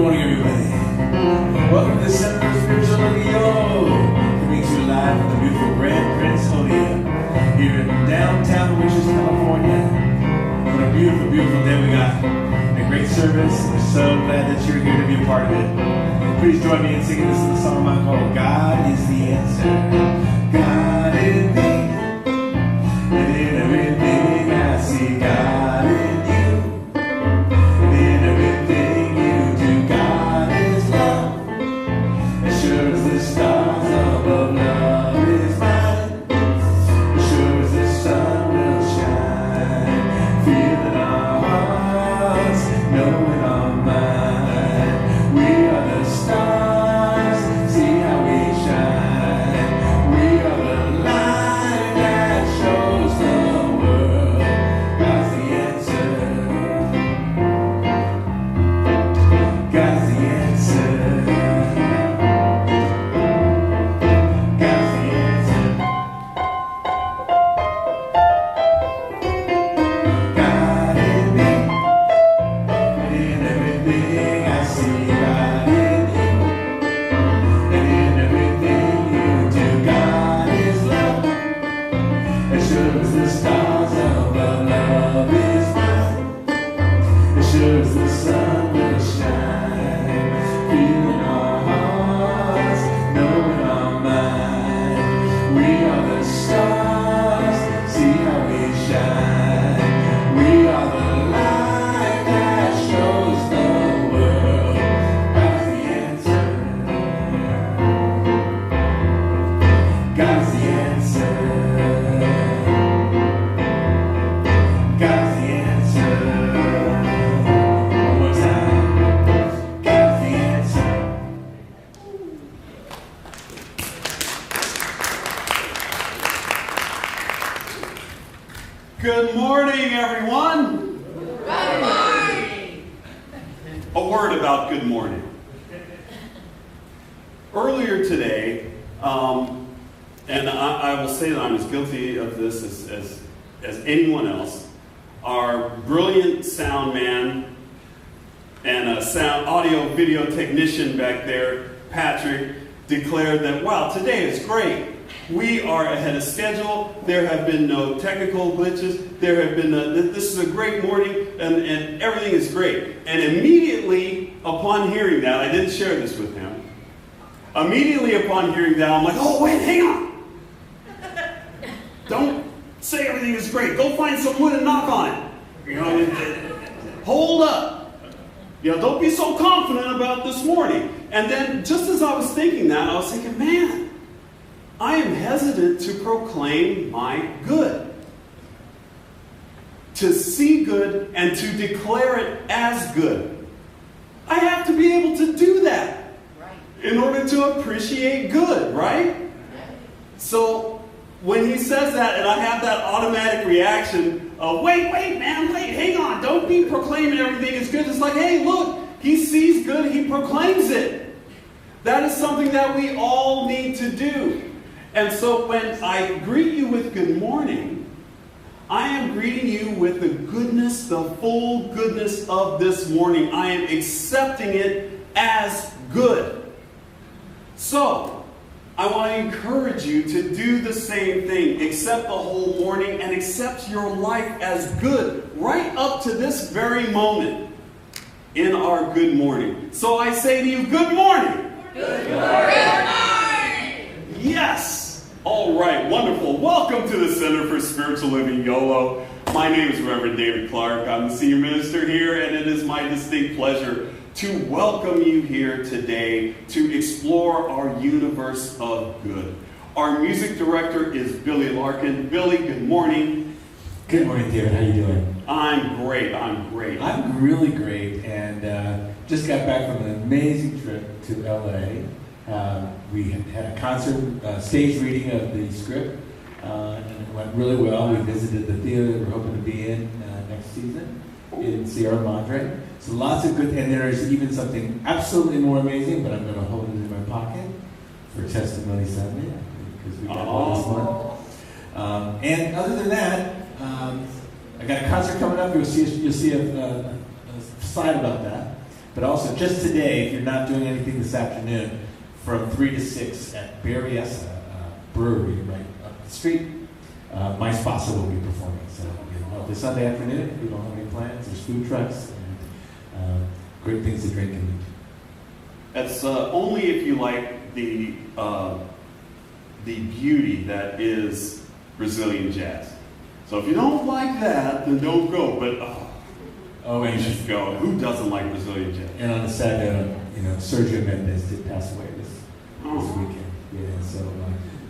morning, everybody. Welcome to the Center for Spiritual Living, Yolo. Coming to you live from the beautiful Grand Prince Hotel here in downtown Wishes, California. What a beautiful, beautiful day we got. A great service. We're so glad that you're here to be a part of it. Please join me in singing this little song I call God is the Answer. God in me, and in everything I see God in you, and in everything you do, God is love. As sure as the stars above, love is mine. As sure as the sun will shine, feel in our hearts, know in our mind. We are the stars, see how we shine. We are the light that shows the world. God's the answer. God's the answer. God's the answer. God in me, and in everything I see God in you, and in everything you do, God is love. As sure as the stars above, love is mine. As sure as the sun will shine, feel in our hearts, know in our mind. We are the stars, see how we shine. We are the light that shows the world. God's the answer. God's the answer. God's the answer. One more time. God's the answer. Good morning, everyone. Good morning. A word about good morning. Earlier today, and I will say that I'm as guilty of this as anyone else, our brilliant sound man and a sound audio video technician back there, Patrick, declared that, wow, today is great. We are ahead of schedule. There have been no technical glitches. There have been this is a great morning, and everything is great. And immediately upon hearing that, I didn't share this with him. Immediately upon hearing that, I'm like, oh, wait, hang on. Don't say everything is great. Go find some wood and knock on it. You know, hold up. You know, don't be so confident about this morning. And then just as I was thinking that, I was thinking, man, I am hesitant to proclaim my good. To see good and to declare it as good. I have to be able to do that in order to appreciate good, right? So when he says that and I have that automatic reaction of, wait, man, hang on, don't be proclaiming everything is good. It's like, hey, look, he sees good, he proclaims it. That is something that we all need to do. And so when I greet you with good morning, I am greeting you with the goodness, the full goodness of this morning. I am accepting it as good. So, I want to encourage you to do the same thing. Accept the whole morning and accept your life as good right up to this very moment in our good morning. So I say to you, good morning. Good morning. Yes. All right, wonderful. Welcome to the Center for Spiritual Living, Yolo. My name is Reverend David Clark. I'm the senior minister here, and it is my distinct pleasure to welcome you here today to explore our universe of good. Our music director is Billy Larkin. Billy, good morning. Good morning, David. How you doing? I'm great. I'm really great, and just got back from an amazing trip to LA. We had a concert, stage reading of the script, and it went really well. We visited the theater that we're hoping to be in next season in Sierra Madre. So lots of good, and there's even something absolutely more amazing, but I'm going to hold it in my pocket for Testimony Sunday, because we got one this month. And other than that, I got a concert coming up. You'll see a slide about that. But also, just today, if you're not doing anything this afternoon, from 3 to 6 at Berryessa Brewery, right up the street, my sponsor will be performing. So, this Sunday afternoon, if you don't have any plans, there's food trucks and great things to drink and eat. That's only if you like the beauty that is Brazilian jazz. So if you don't like that, then don't go. But you should go. Who doesn't like Brazilian jazz? And on the sad note, Sergio Mendes did pass away this weekend. Yeah, so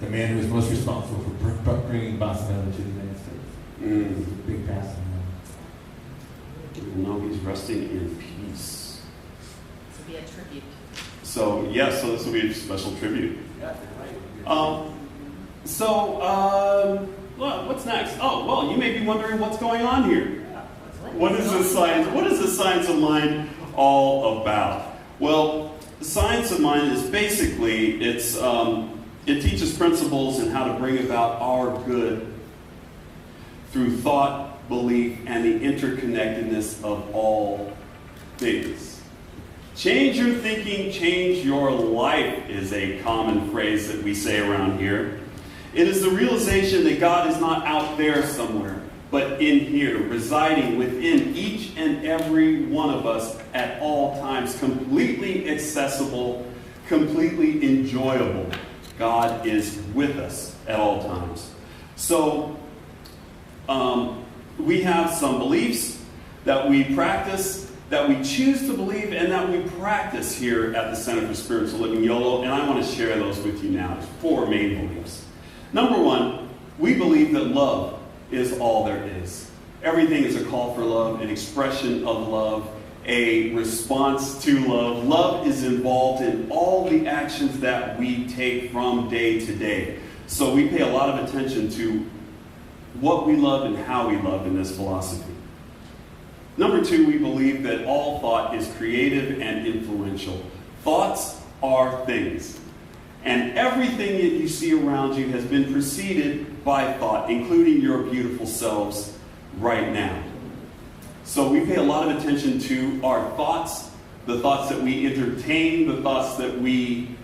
the man who was most responsible for bringing bossa nova to the United States. Big passing. No, he's resting in peace. This will be a tribute. So this will be a special tribute. Yeah, what's next? Oh, well, you may be wondering what's going on here. What is the science of mind all about? Well, the science of mind is basically it teaches principles and how to bring about our good through thought, belief, and the interconnectedness of all things. Change your thinking, change your life is a common phrase that we say around here. It is the realization that God is not out there somewhere, but in here, residing within each and every one of us at all times, completely accessible, completely enjoyable. God is with us at all times. So, we have some beliefs that we practice, that we choose to believe, and that we practice here at the Center for Spiritual Living, Yolo, and I want to share those with you now. There's 4 main beliefs. Number 1, we believe that love is all there is. Everything is a call for love, an expression of love, a response to love. Love is involved in all the actions that we take from day to day. So we pay a lot of attention to what we love and how we love in this philosophy. Number 2, we believe that all thought is creative and influential. Thoughts are things. And everything that you see around you has been preceded by thought, including your beautiful selves right now. So we pay a lot of attention to our thoughts, the thoughts that we entertain, the thoughts that we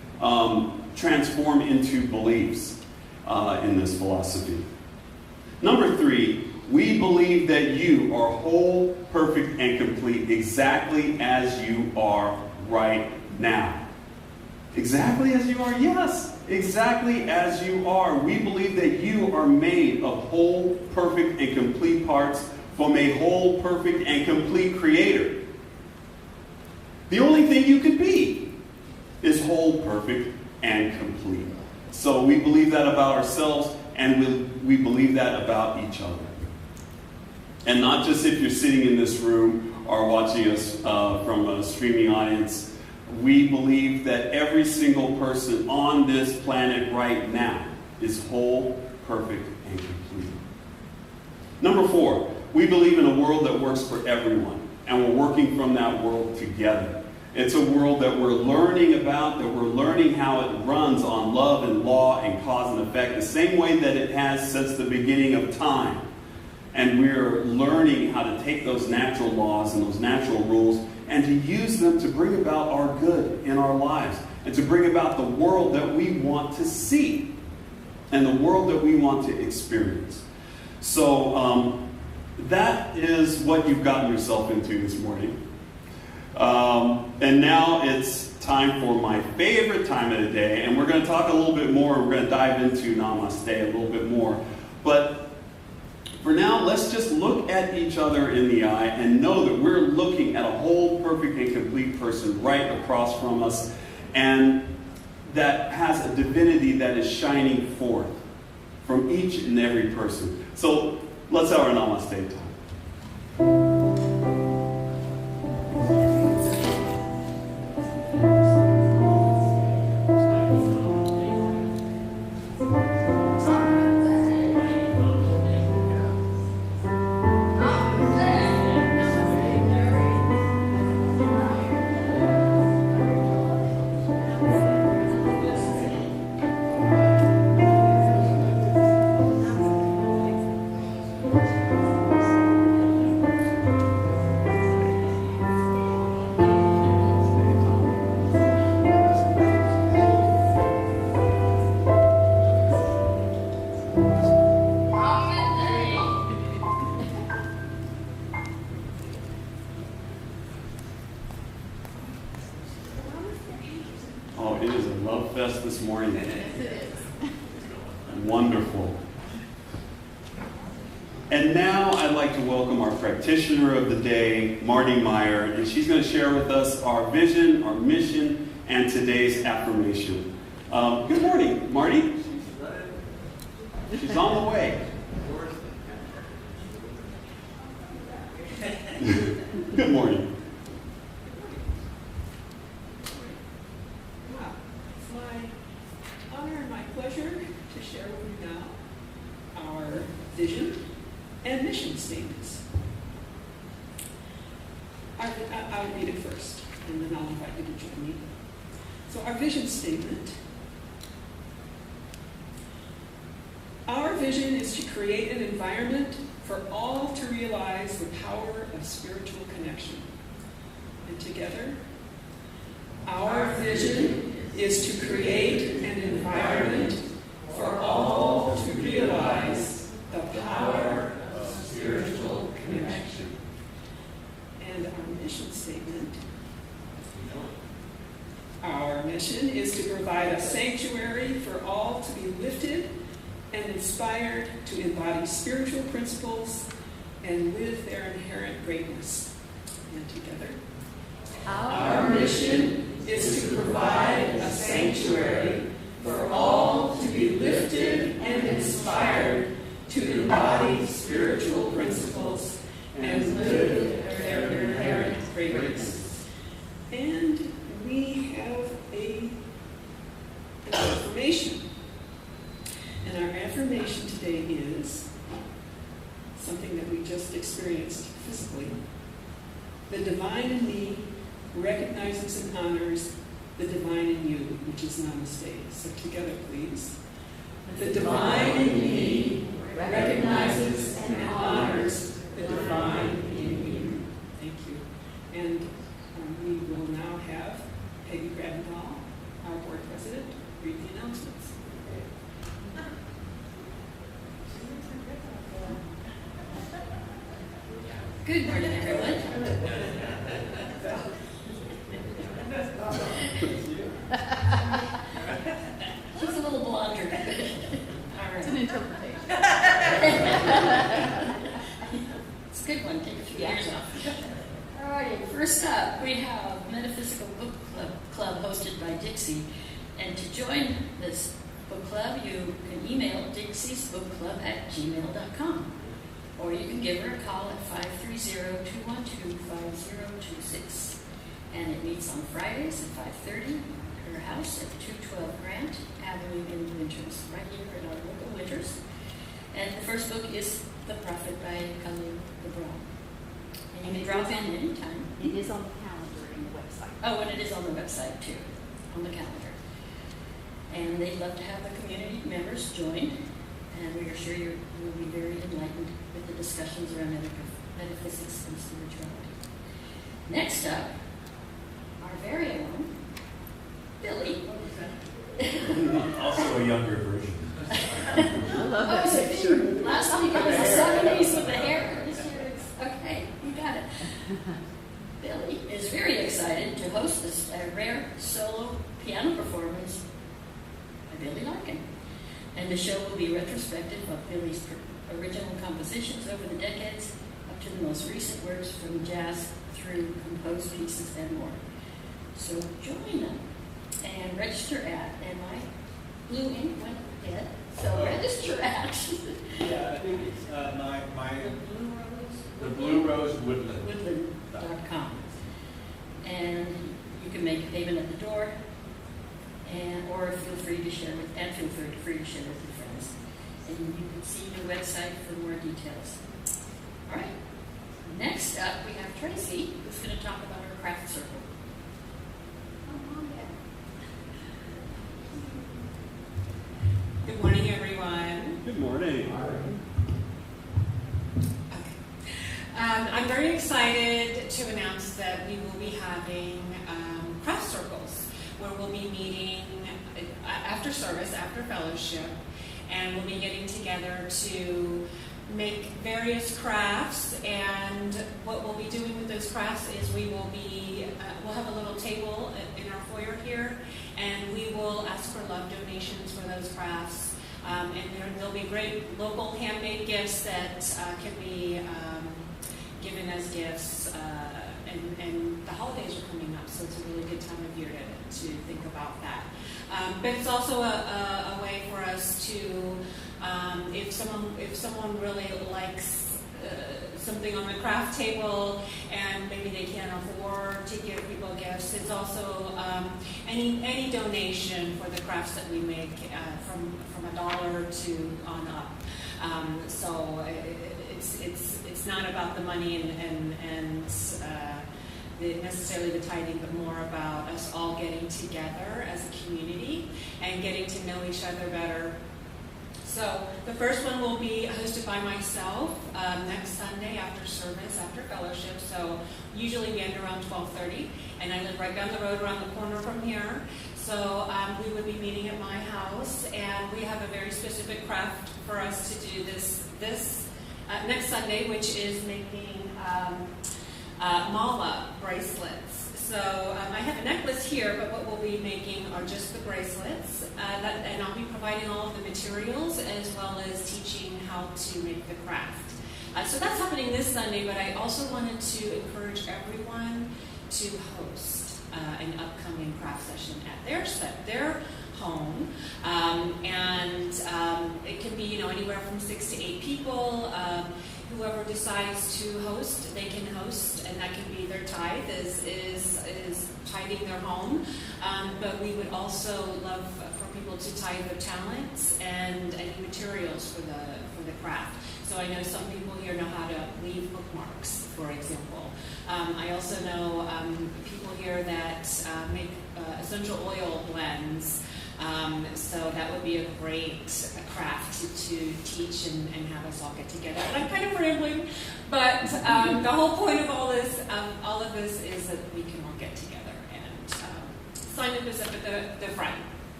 transform into beliefs in this philosophy. Number 3, we believe that you are whole, perfect, and complete exactly as you are right now. Exactly as you are? Yes, exactly as you are. We believe that you are made of whole, perfect, and complete parts from a whole, perfect, and complete Creator. The only thing you could be is whole, perfect, and complete. So we believe that about ourselves, and we believe that about each other. And not just if you're sitting in this room or watching us from a streaming audience. We believe that every single person on this planet right now is whole, perfect, and complete. Number 4, we believe in a world that works for everyone, and we're working from that world together. It's a world that we're learning about, that we're learning how it runs on love and law and cause and effect, the same way that it has since the beginning of time. And we're learning how to take those natural laws and those natural rules and to use them to bring about our good in our lives and to bring about the world that we want to see and the world that we want to experience. So that is what you've gotten yourself into this morning. And now it's time for my favorite time of the day, and we're going to talk a little bit more. We're going to dive into Namaste a little bit more. But for now, let's just look at each other in the eye and know that we're looking at a whole, perfect, and complete person right across from us, and that has a divinity that is shining forth from each and every person. So let's have our Namaste time. Oh, it is a love fest this morning. Yes, it is. Wonderful. And now I'd like to welcome our practitioner of the day, Marty Meyer, and she's going to share with us our vision, our mission, and today's affirmation. Good morning, Marty. She's on the way. Good morning. It's my honor and my pleasure to share with you now our vision and mission statements. I'll read it first, and then I'll invite you to join me. So our vision statement. Our vision is to create an environment for all to realize the power of spiritual connection. And together, our vision is to create an environment for all to realize the power of spiritual connection. And our mission statement. Our mission is to provide a sanctuary for all to be lifted and inspired to embody spiritual principles and live their inherent greatness. And together, our mission is to provide a sanctuary for all to be lifted and inspired to embody spiritual principles and live their inherent greatness. And we have an affirmation. And our affirmation today is something that we just experienced physically. The divine in me recognizes and honors the divine in you, which is namaste. So together, please. The divine in me recognizes and honors the divine in you. Thank you. And we will now have Peggy Gravendahl, our board president, read the announcements. Good morning, everyone. She's a little blonder. All right. It's an interpretation. It's a good one. Take a few years off. All righty. First up, we have Metaphysical Book Club hosted by Dixie. And to join this book club, you can email dixiesbookclub@gmail.com. Or you can give her a call at 530-212-5026. And it meets on Fridays at 5:30 at her house at 212 Grant Avenue in Winters, right here at our local Winters. And the first book is The Prophet by Khalil Gibran. And you can drop in anytime. It is on the calendar and the website. Oh, and it is on the website too, on the calendar. And they'd love to have the community members join. And we are sure you will be very enlightened with the discussions around metaphysics and spirituality. Next up, our very own Billy. Also a younger version. I love that Oh, picture. last week it was the 70s with the hair. This year it's okay. You got it. Billy is very excited to host this rare solo piano performance by Billy Larkin. And the show will be retrospective of Billy's original compositions over the decades, up to the most recent works from jazz through composed pieces and more. So join them and register at, and my blue ink went dead, so register at Yeah, I think it's the Blue Rose Woodland. woodland.com. And you can make payment at the door, or feel free to share with your friends. And you can see the website for more details. All right. Next up, we have Tracy, who's going to talk about her craft circle. Good morning, everyone. Good morning. I'm very excited to announce that we will be having craft circles where we'll be meeting after service, after fellowship, and we'll be getting together to make various crafts. And what we'll be doing with those crafts is we'll have a little table in our foyer here, and we will ask for love donations for those crafts. And there'll be great local handmade gifts that can be given as gifts. And the holidays are coming up, so it's a really good time of year to think about that. But it's also a way for us to, if someone really likes something on the craft table and maybe they can't afford to give people gifts, it's also any donation for the crafts that we make from $1 to on up. So it's not about the money and necessarily the tithing, but more about us all getting together as a community and getting to know each other better. So the first one will be hosted by myself next Sunday after service, after fellowship. So usually we end around 12:30, and I live right down the road around the corner from here. So we would be meeting at my house, and we have a very specific craft for us to do this next Sunday, which is making mala bracelets. So I have a necklace here, but what we'll be making are just the bracelets, and I'll be providing all of the materials as well as teaching how to make the craft. So that's happening this Sunday, but I also wanted to encourage everyone to host an upcoming craft session at their home, and it can be anywhere from 6 to 8 people. Whoever decides to host, they can host, and that can be their tithe is tithing their home. But we would also love for people to tithe their talents and any materials for the craft. So I know some people here know how to leave bookmarks, for example. I also know people here that make essential oil blends. So that would be a great craft to teach and have us all get together. And I'm kind of rambling, but the whole point of all of this is that we can all get together. And sign up is up at the front.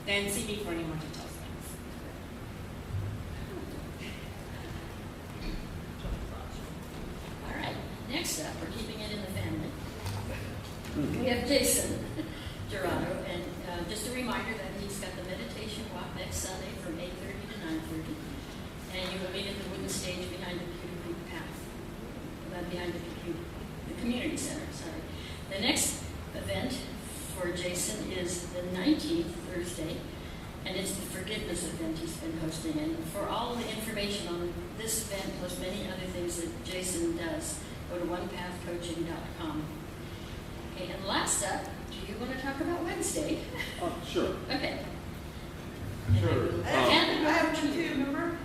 Then see me for any more details. All right, next up, we're keeping it in the family. We have Jason Gerardo, and just a reminder that he's got the meditation walk next Sunday from 8:30 to 9:30, and you will meet at the wooden stage behind the Pewter Creek path, behind the community center. Sorry. The next event for Jason is the 19th Thursday, and it's the forgiveness event he's been hosting. And for all the information on this event plus many other things that Jason does, go to onepathcoaching.com. Okay, and last up, do you want to talk about Wednesday? Sure. Okay. Sure. I have one too, remember?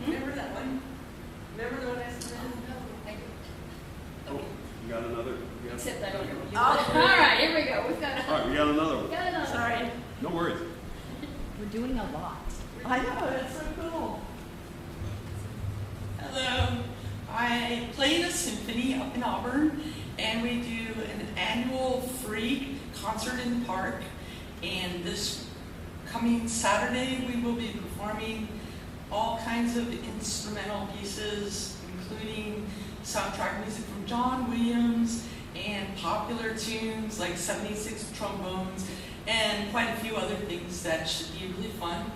Remember that one? Remember the one I said? Oh, you got another? Except I don't know. Oh. All right, here we go. We've got All right, we got another one. another. Sorry. No worries. We're doing a lot. I know, that's so cool. Hello. I play in a symphony up in Auburn, and we do an annual free concert in the park. And this coming Saturday, we will be performing all kinds of instrumental pieces, including soundtrack music from John Williams and popular tunes like 76 trombones and quite a few other things that should be really fun.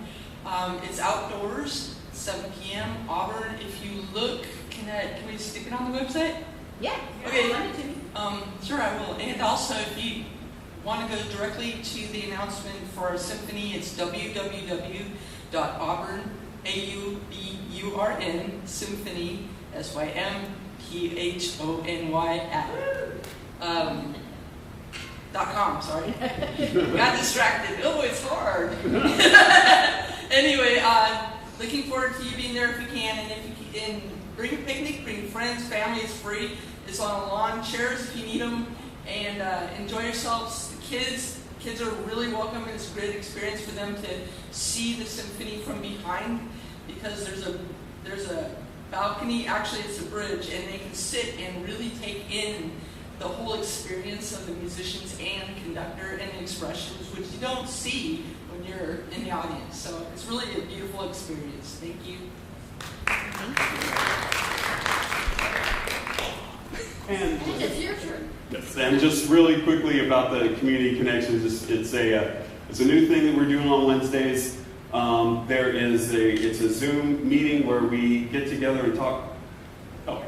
It's outdoors, 7 p.m. Auburn. If you look, can we stick it on the website? Yeah. Okay. Sure, I will. And also, if you want to go directly to the announcement for our symphony, it's www.auburn, A-U-B-U-R-N, symphony, SYMPHONY .com, sorry. Got distracted. Oh, it's hard. Anyway, looking forward to you being there if you can. And if you can, bring a picnic, bring friends, family, it's free. It's on a lawn, chairs if you need them, and enjoy yourselves. The kids are really welcome. It's a great experience for them to see the symphony from behind, because there's a balcony, actually it's a bridge, and they can sit and really take in the whole experience of the musicians and conductor and the expressions, which you don't see when you're in the audience. So it's really a beautiful experience. Thank you. And it's your turn. yes. And just really quickly about the community connections, it's a new thing that we're doing on Wednesdays. It's a Zoom meeting where we get together and talk. Oh.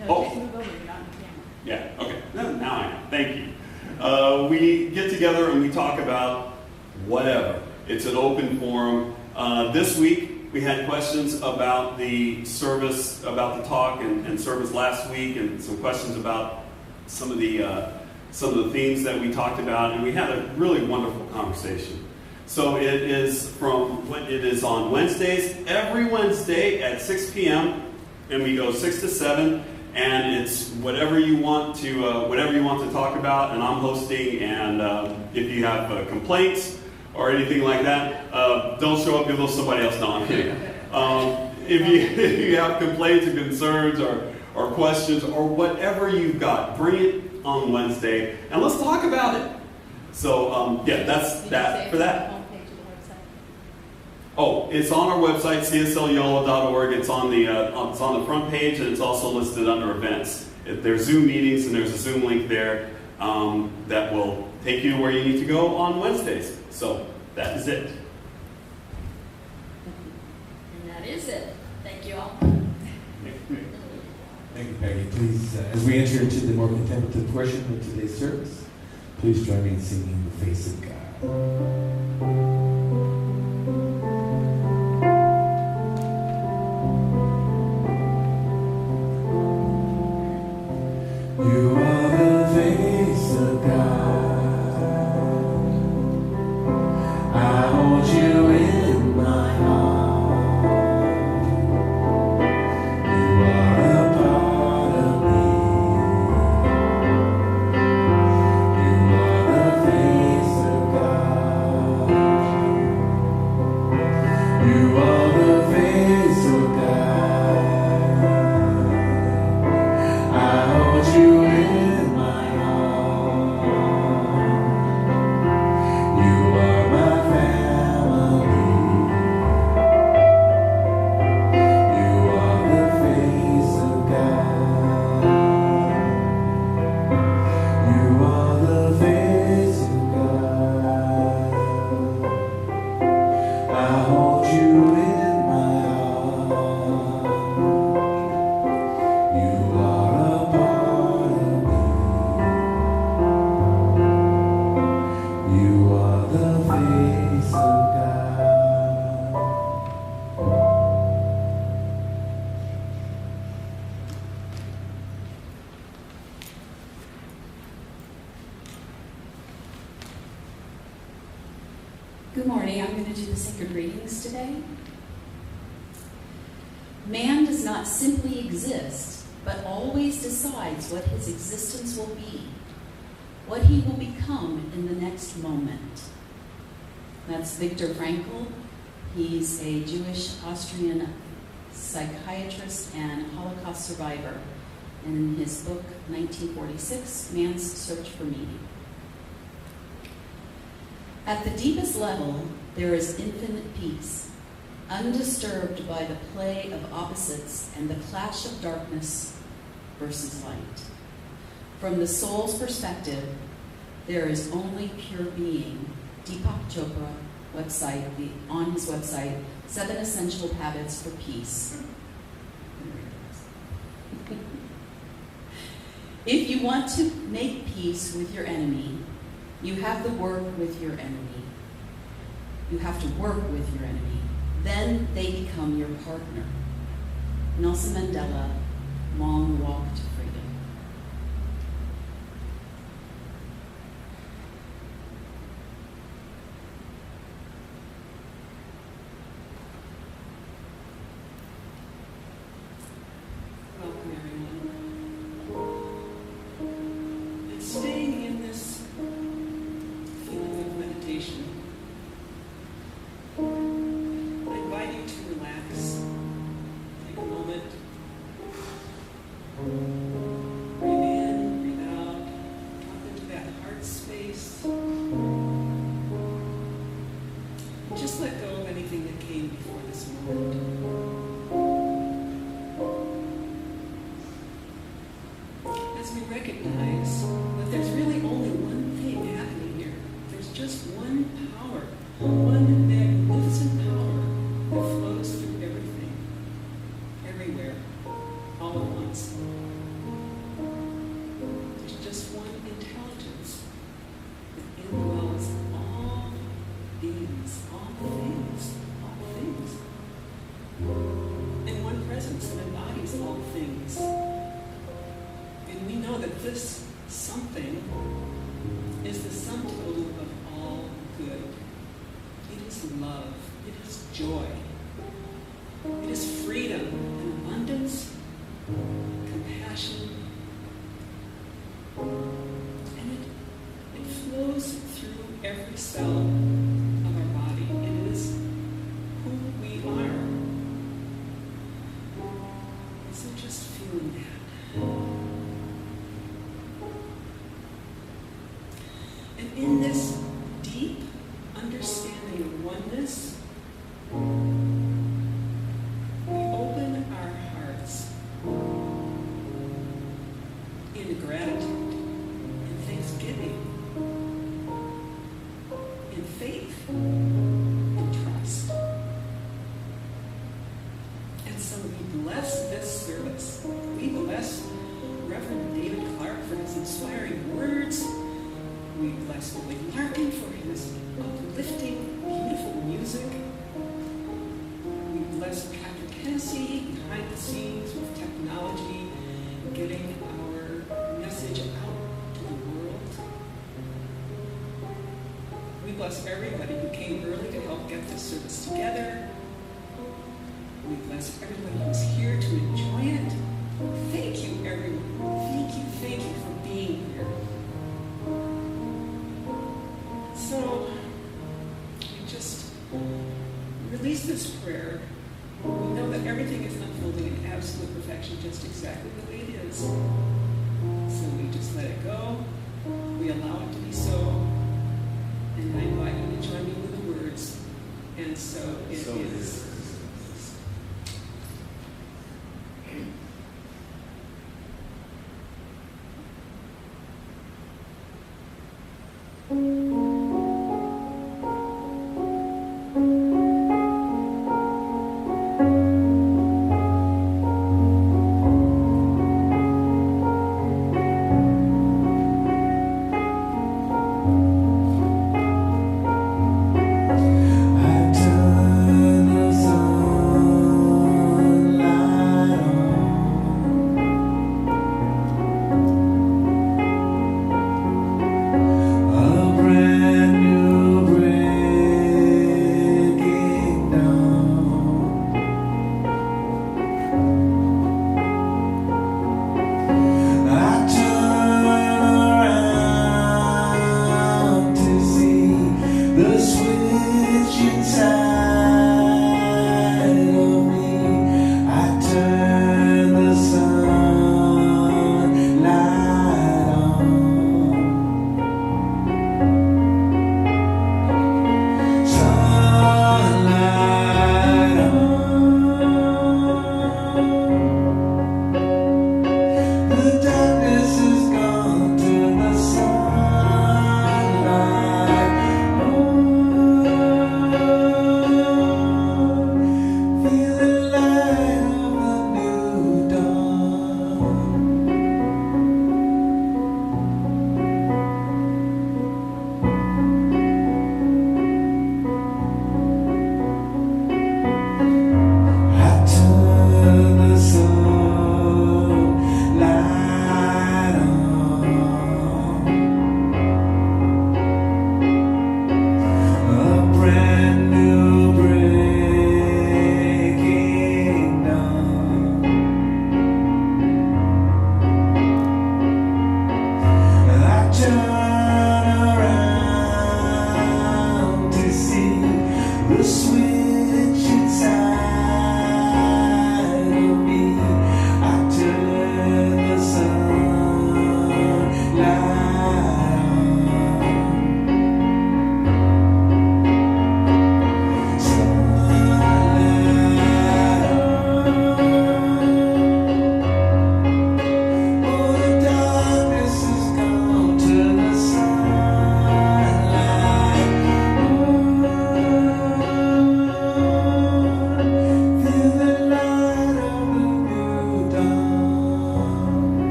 No, just move over. You're not on camera. Yeah, okay. No, now I am. Thank you. We get together and we talk about whatever. It's an open forum. This week, we had questions about the service, about the talk and service last week, and some questions about some of the themes that we talked about, and we had a really wonderful conversation. So it is on Wednesdays, every Wednesday at 6 p.m., and we go 6 to 7. And it's whatever you want to talk about, and I'm hosting. And if you have complaints or anything like that, don't show up. Give somebody else. No, I'm kidding. If you have complaints or concerns or questions or whatever you've got, bring it on Wednesday, and let's talk about it. So that's that for that. Oh, it's on our website, CSLYolo.org. It's on the front page, and it's also listed under events. There's Zoom meetings, and there's a Zoom link there that will take you to where you need to go on Wednesdays. So that is it. And that is it. Thank you all. Thank you, Peggy. Please, as we enter into the more contemplative portion of today's service, please join me in singing The Face of God. You are the face of God. I hold you in my heart. You are a part of me. You are the face of God. You are the face of God. I hold you in my heart. You are my family. You are the face of God. You are the face of God. I hold you in my heart. You are a part of me. You are the face of God. Good morning. I'm going to do the sacred readings today. Man does not simply exist, but always decides what his existence will be, what he will become in the next moment. That's Viktor Frankl. He's a Jewish Austrian psychiatrist and Holocaust survivor. In his book, 1946, Man's Search for Meaning. At the deepest level, there is infinite peace, undisturbed by the play of opposites and the clash of darkness versus light. From the soul's perspective, there is only pure being. Deepak Chopra on his website, 7 Essential Habits for Peace. If you want to make peace with your enemy, you have to work with your enemy. You have to work with your enemy. Then they become your partner. Nelson Mandela, Long Walk to Freedom. Welcome, everyone. And staying in this feeling of meditation, I invite you to relax. Take a moment. Breathe in, breathe out. Drop into that heart space. Just let go of anything that came before this moment. As we recognize that there's really only one thing happening here. There's just one power, one magnificent power that flows through everything, everywhere, all at once. There's just one intelligence that indwells all beings, all things, and one presence that embodies all things. And we know that this something is the sum total of all good. It is love. It is joy. It is freedom and abundance, compassion. And it flows through every cell of our body. It is who we are. So just feeling that. And in this deep understanding of oneness, we open our hearts in gratitude, in thanksgiving, in faith, in trust. And so we bless this service. We bless Reverend David Clark for his inspiring words. We bless Willie Larkin for his uplifting, beautiful music. We bless Patrick Hennessy behind the scenes with technology, getting our message out to the world. We bless everybody who came early to help get this service together. We bless everybody who's here to enjoy it. Thank you, everyone. Thank you for being here. So, we just release this prayer. We know that everything is unfolding in absolute perfection, just exactly the way it is. So we just let it go. We allow it to be so. And I invite you to join me with the words. And so it is.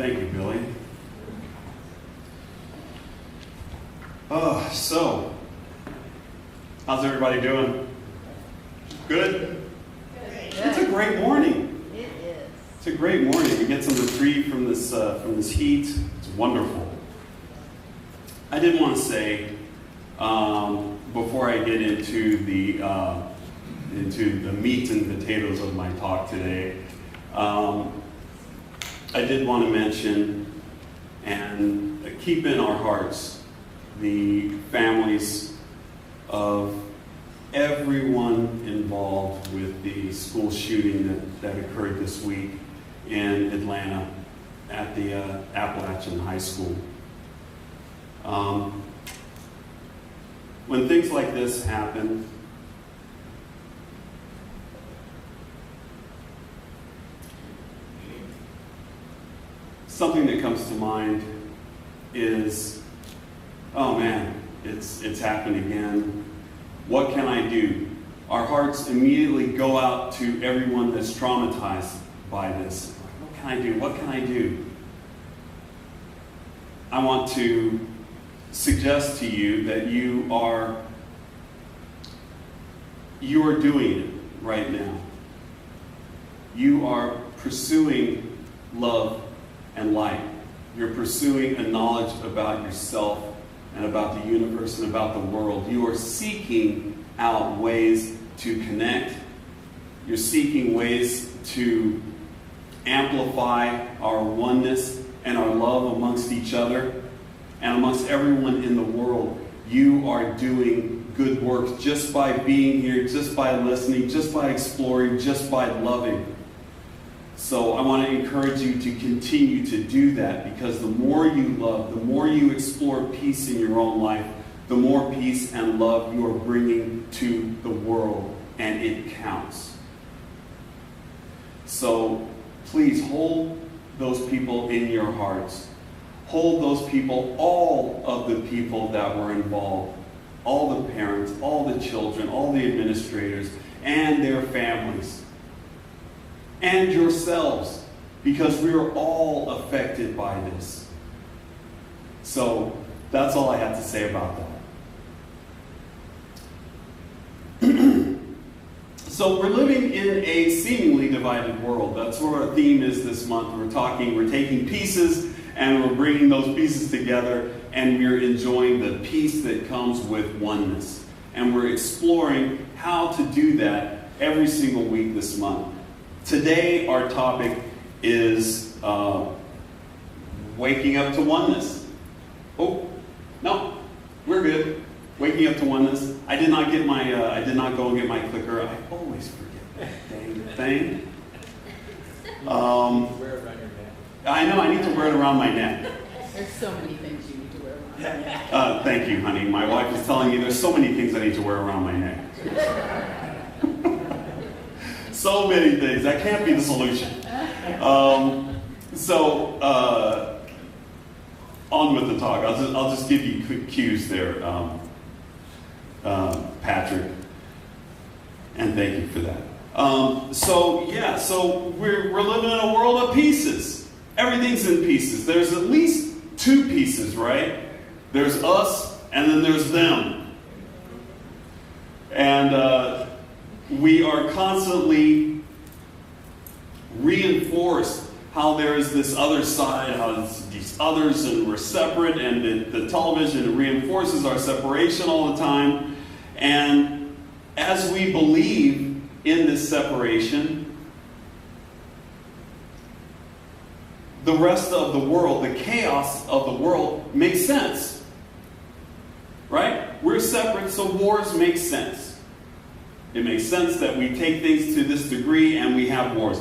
Thank you, Billy. So, how's everybody doing? Good? It's a great morning. It is. It's a great morning. We get some reprieve from this heat. It's wonderful. I did want to say, before I get into the meat and potatoes of my talk today, I did want to mention and keep in our hearts the families of everyone involved with the school shooting that occurred this week in Atlanta at the Appalachian High School. When things like this happen, something that comes to mind is, oh man, it's happened again. What can I do? Our hearts immediately go out to everyone that's traumatized by this. What can I do? What can I do? I want to suggest to you that you are doing it right now. You are pursuing love and light. You're pursuing a knowledge about yourself and about the universe and about the world. You are seeking out ways to connect. You're seeking ways to amplify our oneness and our love amongst each other and amongst everyone in the world. You are doing good work just by being here, just by listening, just by exploring, just by loving. So I want to encourage you to continue to do that, because the more you love, the more you explore peace in your own life, the more peace and love you are bringing to the world, and it counts. So please hold those people in your hearts. Hold those people, all of the people that were involved, all the parents, all the children, all the administrators, and their families. And yourselves, because we are all affected by this. So that's all I have to say about that. So we're living in a seemingly divided world. That's what our theme is this month. We're taking pieces and we're bringing those pieces together, and we're enjoying the peace that comes with oneness. And we're exploring how to do that every single week this month. Today, our topic is waking up to oneness. Oh, no, we're good. Waking up to oneness. I did not get I did not go and get my clicker. I always forget that dang thing. Wear it around your neck. I know, I need to wear it around my neck. There's so many things you need to wear around your neck. Thank you, honey. My wife is telling me there's so many things I need to wear around my neck. So many things. That can't be the solution. On with the talk. I'll just give you quick cues there, Patrick. And thank you for that. So we're living in a world of pieces. Everything's in pieces. There's at least two pieces, right? There's us, and then there's them. And we are constantly reinforced how there is this other side, how these others, and we're separate, and the television reinforces our separation all the time. And as we believe in this separation, the rest of the world, the chaos of the world, makes sense. Right? We're separate, so wars make sense. It makes sense that we take things to this degree and we have wars.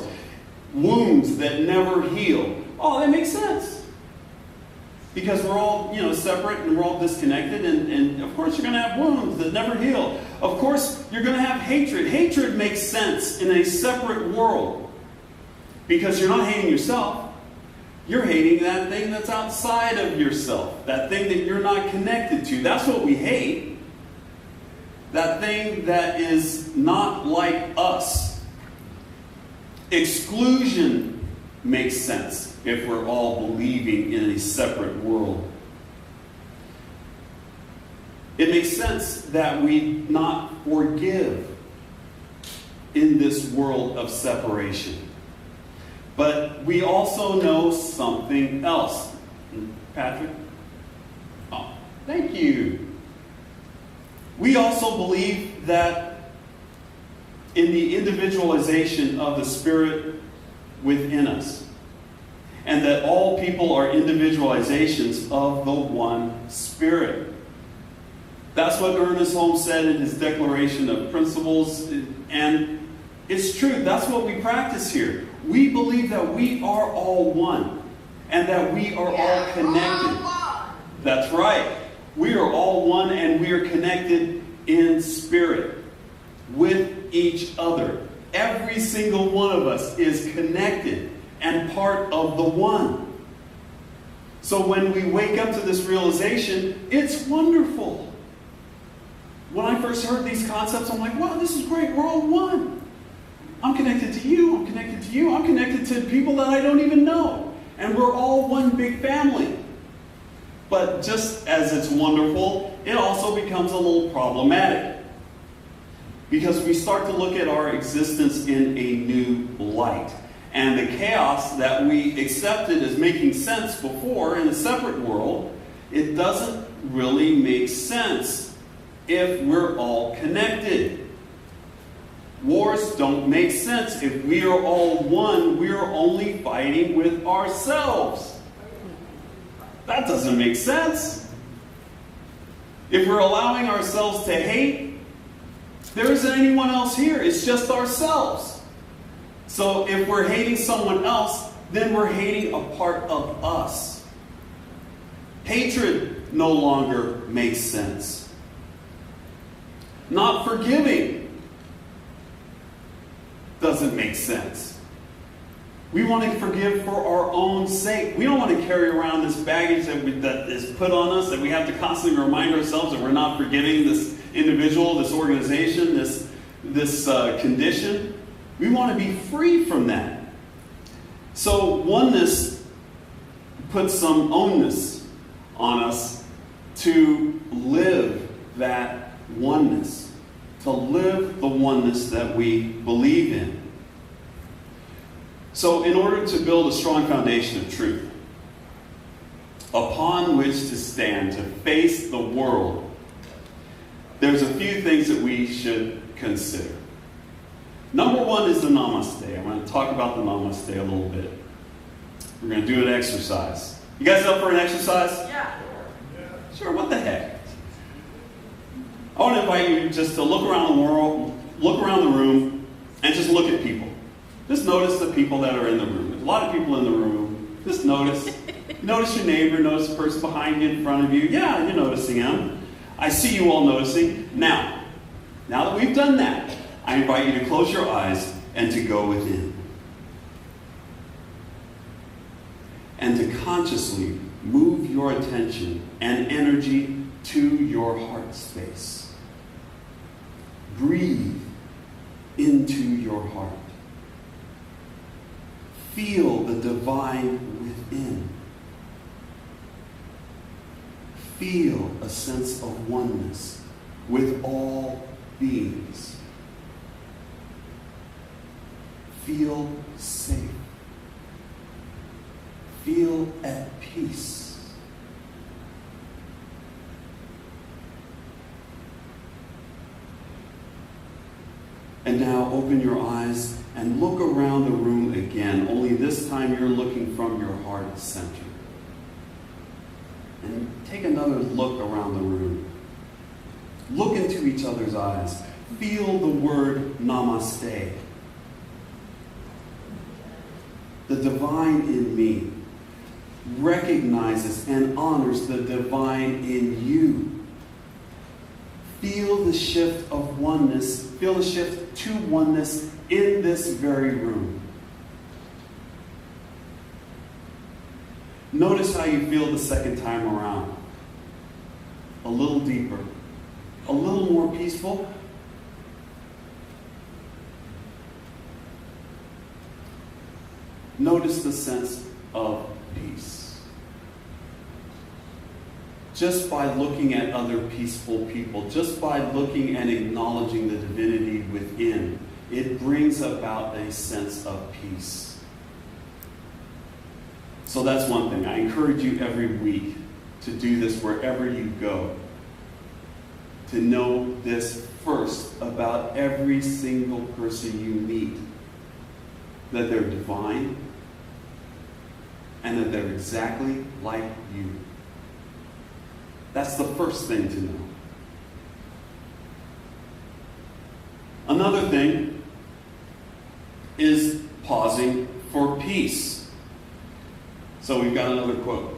Wounds that never heal. Oh, that makes sense. Because we're all, separate and we're all disconnected, and of course you're going to have wounds that never heal. Of course you're going to have hatred. Hatred makes sense in a separate world. Because you're not hating yourself. You're hating that thing that's outside of yourself. That thing that you're not connected to. That's what we hate. That thing that is not like us. Exclusion makes sense if we're all believing in a separate world. It makes sense that we not forgive in this world of separation. But we also know something else. Patrick? Oh, thank you. We also believe that in the individualization of the Spirit within us, and that all people are individualizations of the one Spirit. That's what Ernest Holmes said in his Declaration of Principles, and it's true. That's what we practice here. We believe that we are all one, and that we are all connected. That's right. We are all one, and we are connected in spirit with each other. Every single one of us is connected and part of the one. So when we wake up to this realization, it's wonderful. When I first heard these concepts, I'm like, wow, this is great. We're all one. I'm connected to you. I'm connected to you. I'm connected to people that I don't even know. And we're all one big family. But just as it's wonderful, it also becomes a little problematic. Because we start to look at our existence in a new light. And the chaos that we accepted as making sense before in a separate world, it doesn't really make sense if we're all connected. Wars don't make sense. If we are all one, we are only fighting with ourselves. That doesn't make sense. If we're allowing ourselves to hate, there isn't anyone else here. It's just ourselves. So if we're hating someone else, then we're hating a part of us. Hatred no longer makes sense. Not forgiving doesn't make sense. We want to forgive for our own sake. We don't want to carry around this baggage that is put on us, that we have to constantly remind ourselves that we're not forgiving this individual, this organization, this condition. We want to be free from that. So oneness puts some onus on us to live that oneness, to live the oneness that we believe in. So in order to build a strong foundation of truth, upon which to stand, to face the world, there's a few things that we should consider. Number one is the namaste. I'm going to talk about the namaste a little bit. We're going to do an exercise. You guys up for an exercise? Yeah. Sure, what the heck? I want to invite you just to look around the world, look around the room, and just look at people. Just notice the people that are in the room. There's a lot of people in the room. Just notice. Notice your neighbor, notice the person behind you, in front of you. Yeah, you're noticing them. I see you all noticing. Now that we've done that, I invite you to close your eyes and to go within. And to consciously move your attention and energy to your heart space. Breathe into your heart. Feel the divine within. Feel a sense of oneness with all beings. Feel safe. Feel at peace. And now open your eyes and look around the room again, only this time you're looking from your heart center. And take another look around the room. Look into each other's eyes. Feel the word namaste. The divine in me recognizes and honors the divine in you. Feel the shift of oneness. Feel the shift to oneness in this very room. Notice how you feel the second time around. A little deeper. A little more peaceful. Notice the sense of peace. Just by looking at other peaceful people, just by looking and acknowledging the divinity within, it brings about a sense of peace. So that's one thing. I encourage you every week to do this wherever you go. To know this first about every single person you meet. That they're divine and that they're exactly like you. That's the first thing to know. Another thing is pausing for peace. So we've got another quote.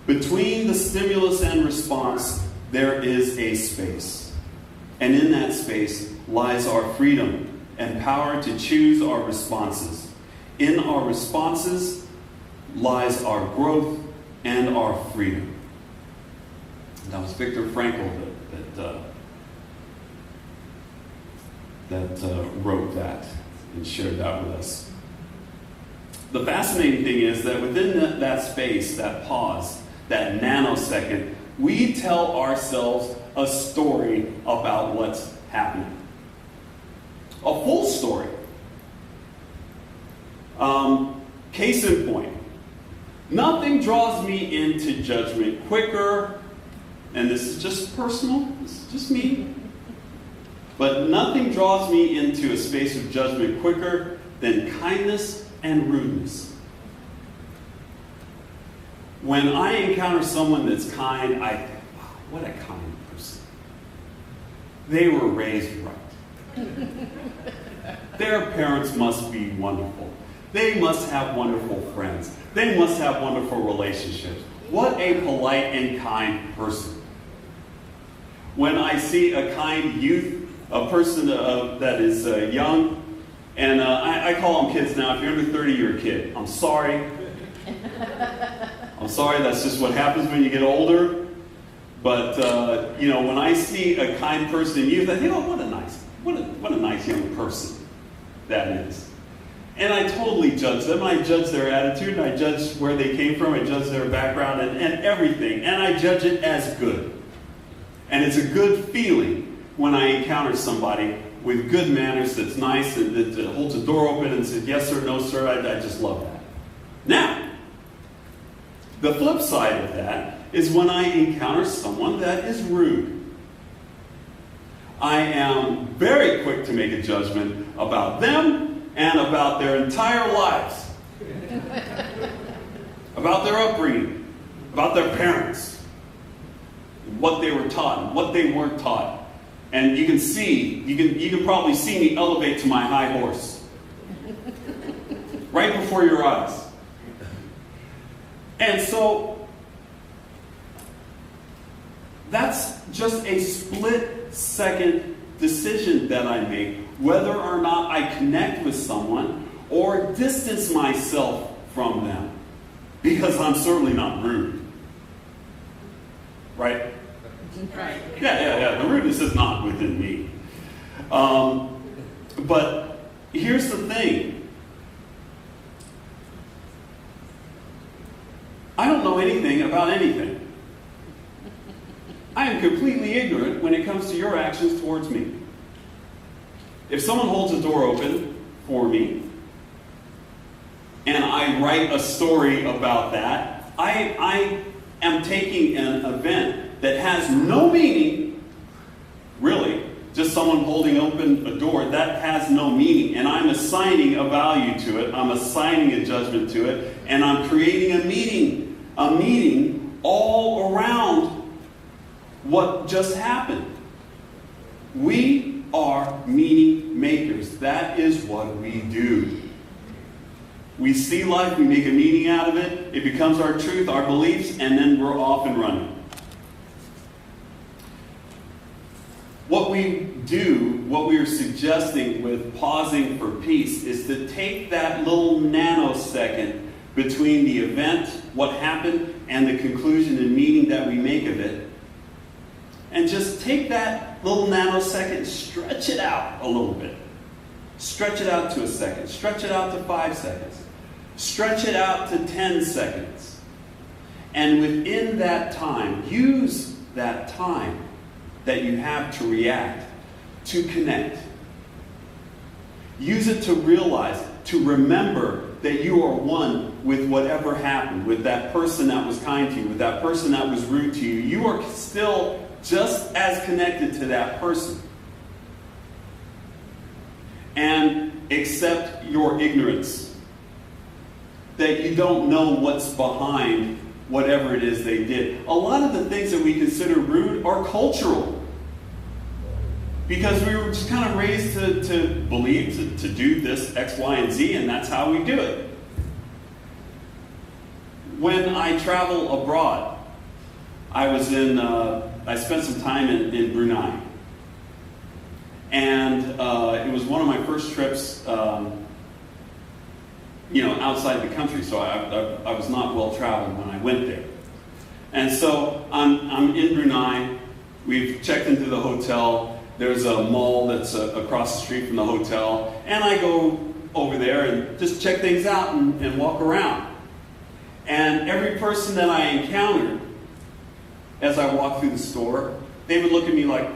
Between the stimulus and response, there is a space. And in that space lies our freedom and power to choose our responses. In our responses lies our growth and our freedom. That was Viktor Frankl that wrote that and shared that with us. The fascinating thing is that within that space, that pause, that nanosecond, we tell ourselves a story about what's happening. A full story. Case in point. Nothing draws me into judgment quicker, and this is just personal, this is just me, but nothing draws me into a space of judgment quicker than kindness and rudeness. When I encounter someone that's kind, I think, wow, what a kind person. They were raised right. Their parents must be wonderful. They must have wonderful friends. They must have wonderful relationships. What a polite and kind person. When I see a kind youth, a person that is young, and I call them kids now. If you're under 30, you're a kid. I'm sorry. I'm sorry, that's just what happens when you get older. But, when I see a kind person in youth, I think, oh, what a nice young person that is. And I totally judge them. I judge their attitude, and I judge where they came from. I judge their background and everything. And I judge it as good. And it's a good feeling when I encounter somebody with good manners that's nice and that holds a door open and says, yes sir, no sir. I just love that. Now, the flip side of that is when I encounter someone that is rude. I am very quick to make a judgment about them and about their entire lives. About their upbringing, about their parents, what they were taught and what they weren't taught. And you can probably see me elevate to my high horse. Right before your eyes. And so, that's just a split-second decision that I make, whether or not I connect with someone or distance myself from them. Because I'm certainly not rude. Right? Right. Yeah. The rudeness is not within me. But here's the thing. I don't know anything about anything. I am completely ignorant when it comes to your actions towards me. If someone holds a door open for me, and I write a story about that, I am taking an event that has no meaning, really, just someone holding open a door, that has no meaning. And I'm assigning a value to it, I'm assigning a judgment to it, and I'm creating a meaning all around what just happened. We are meaning makers. That is what we do. We see life, we make a meaning out of it, it becomes our truth, our beliefs, and then we're off and running. What we do, what we are suggesting with pausing for peace, is to take that little nanosecond between the event, what happened, and the conclusion and meaning that we make of it, and just take that little nanosecond, stretch it out a little bit. Stretch it out to a second. Stretch it out to 5 seconds. Stretch it out to 10 seconds. And within that time, use that time that you have to react, to connect. Use it to realize, to remember that you are one with whatever happened, with that person that was kind to you, with that person that was rude to you. You are still just as connected to that person. And accept your ignorance. That you don't know what's behind whatever it is they did. A lot of the things that we consider rude are cultural. Because we were just kind of raised to believe, to do this X, Y, and Z, and that's how we do it. When I travel abroad, I spent some time in Brunei. And it was one of my first trips, outside the country, so I was not well traveled when I went there. And so I'm in Brunei. We've checked into the hotel. There's a mall that's across the street from the hotel, and I go over there and just check things out and walk around. And every person that I encountered as I walked through the store, they would look at me like,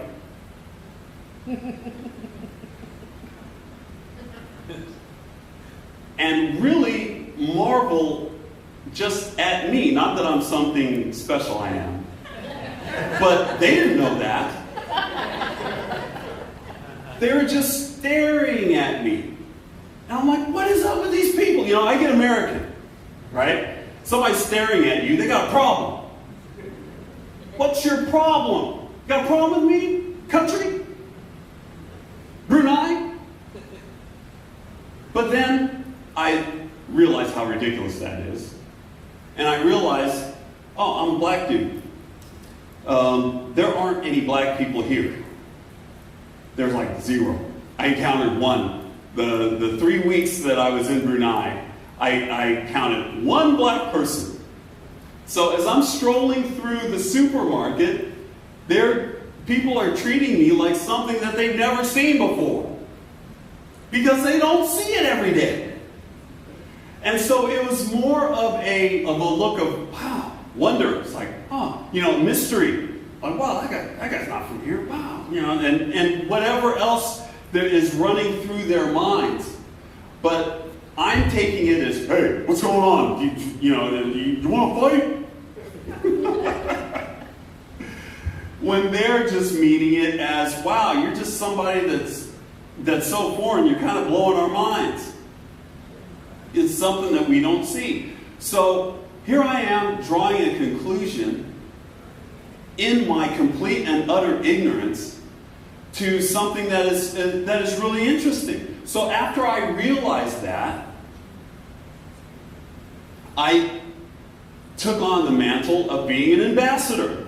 and really marvel just at me. Not that I'm something special, I am. But they didn't know that. They were just staring at me. And I'm like, what is up with these people? I get American, right? Somebody's staring at you, they got a problem. What's your problem? You got a problem with me? Country? Brunei? But then I realized how ridiculous that is. And I realized, oh, I'm a black dude. There aren't any black people here. There's like 0. I encountered 1. The 3 weeks that I was in Brunei, I counted 1 black person. So as I'm strolling through the supermarket, people are treating me like something that they've never seen before. Because they don't see it every day. And so it was more of a look of, wow, wonder. It's like, mystery. Like, wow, that guy's not from here. Wow. And whatever else that is running through their minds. But I'm taking it as, hey, what's going on? You want to fight? When they're just meeting it as, wow, you're just somebody that's so foreign, you're kind of blowing our minds. It's something that we don't see. So here I am drawing a conclusion in my complete and utter ignorance to something that is really interesting. So after I realized that, I took on the mantle of being an ambassador.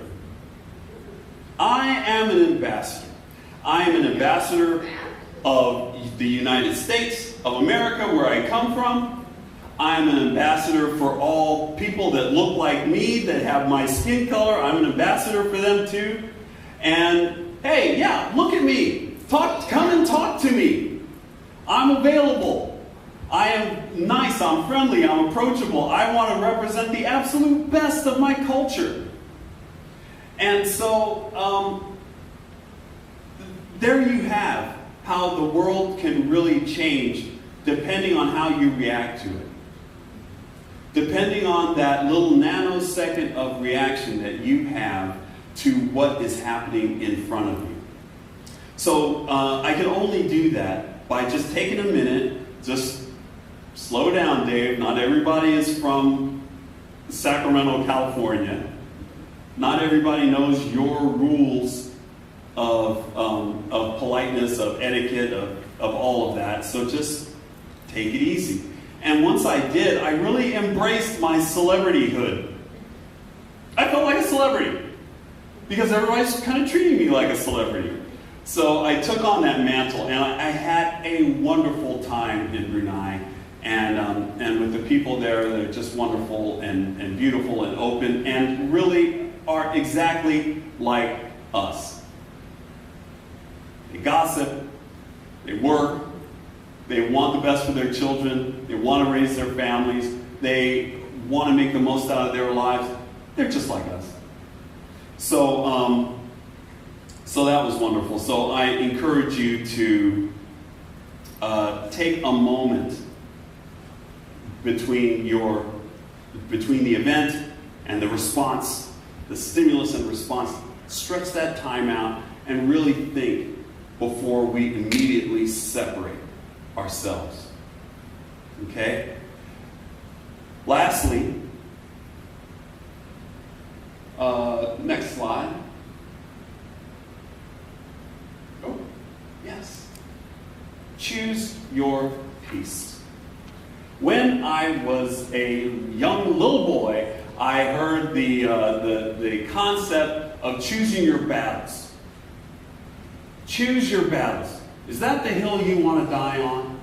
I am an ambassador. I am an ambassador of the United States of America, where I come from. I'm an ambassador for all people that look like me, that have my skin color. I'm an ambassador for them too. And hey, yeah, look at me. Come and talk to me. I'm available. I am nice, I'm friendly, I'm approachable. I want to represent the absolute best of my culture. And so, there you have how the world can really change depending on how you react to it. Depending on that little nanosecond of reaction that you have to what is happening in front of you. So I can only do that by just taking a minute, just slow down, Dave. Not everybody is from Sacramento, California. Not everybody knows your rules of politeness, of etiquette, of all of that. So just take it easy. And once I did, I really embraced my celebrityhood. I felt like a celebrity because everybody's kind of treating me like a celebrity. So I took on that mantle, and I had a wonderful time in Brunei. And with the people there, they're just wonderful and beautiful and open and really are exactly like us. They gossip, they work, They want the best for their children. They want to raise their families. They want to make the most out of their lives. They're just like us. So that was wonderful. So I encourage you to take a moment between the event and the response, the stimulus and response. Stretch that time out and really think before we immediately separate ourselves. Okay? Lastly, next slide. Oh, yes. Choose your peace. When I was a young little boy, I heard the concept of choosing your battles. Choose your battles. Is that the hill you want to die on?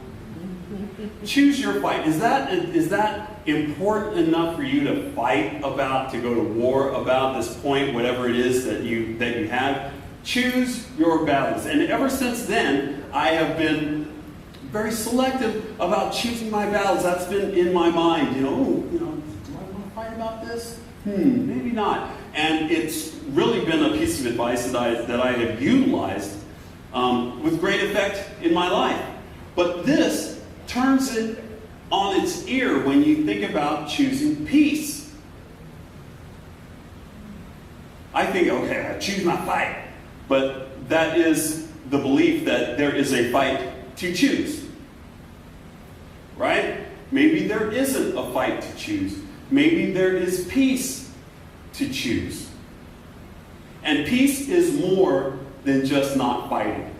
Choose your fight. Is that important enough for you to fight about, to go to war about this point, whatever it is that you have? Choose your battles. And ever since then, I have been very selective about choosing my battles. That's been in my mind. Do I want to fight about this? Maybe not. And it's really been a piece of advice that I have utilized with great effect in my life. But this turns it on its ear when you think about choosing peace. I think, okay, I choose my fight. But that is the belief that there is a fight to choose. Right? Maybe there isn't a fight to choose. Maybe there is peace to choose. And peace is more than just not fighting.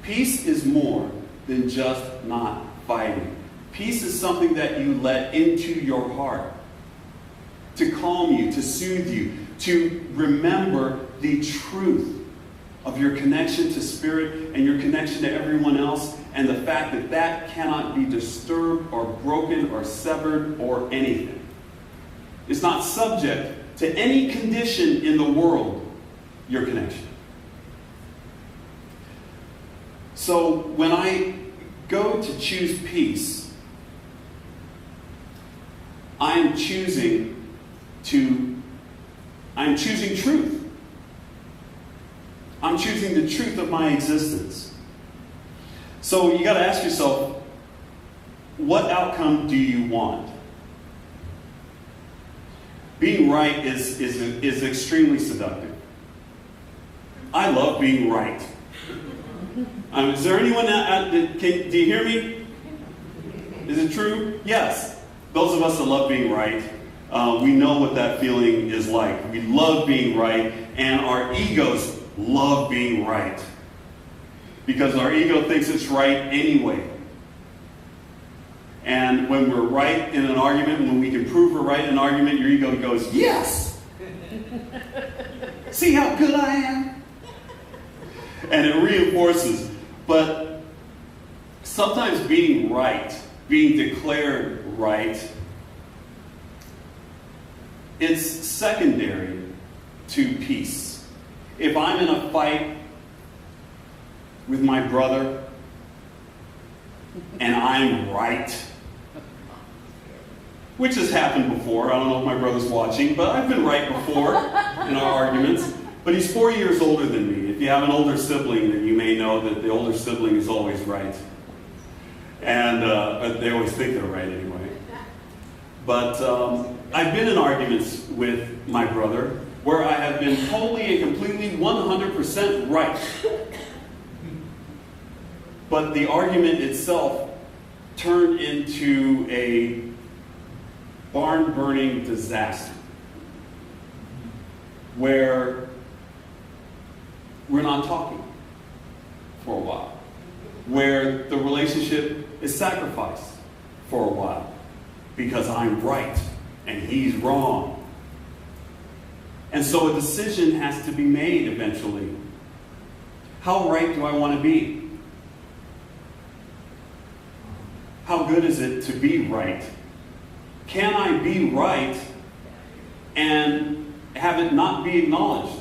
Peace is more than just not fighting. Peace is something that you let into your heart to calm you, to soothe you, to remember the truth of your connection to Spirit and your connection to everyone else, and the fact that that cannot be disturbed or broken or severed or anything. It's not subject to any condition in the world, your connection. So when I go to choose peace, I am choosing truth. I'm choosing the truth of my existence. So you got to ask yourself, what outcome do you want? Being right is extremely seductive. I love being right. Is there anyone do you hear me? Is it true? Yes. Those of us that love being right, we know what that feeling is like. We love being right, and our egos love being right. Because our ego thinks it's right anyway. And when we're right in an argument, when we can prove we're right in an argument, your ego goes, yes! See how good I am? And it reinforces. But sometimes being right, being declared right, it's secondary to peace. If I'm in a fight with my brother and I'm right, which has happened before. I don't know if my brother's watching, but I've been right before in our arguments. But he's 4 years older than me. If you have an older sibling, then you may know that the older sibling is always right. And but they always think they're right anyway. But I've been in arguments with my brother where I have been totally and completely 100% right. But the argument itself turned into a barn-burning disaster where we're not talking for a while, where the relationship is sacrificed for a while because I'm right and he's wrong. And so a decision has to be made eventually. How right do I want to be? How good is it to be right? Can I be right and have it not be acknowledged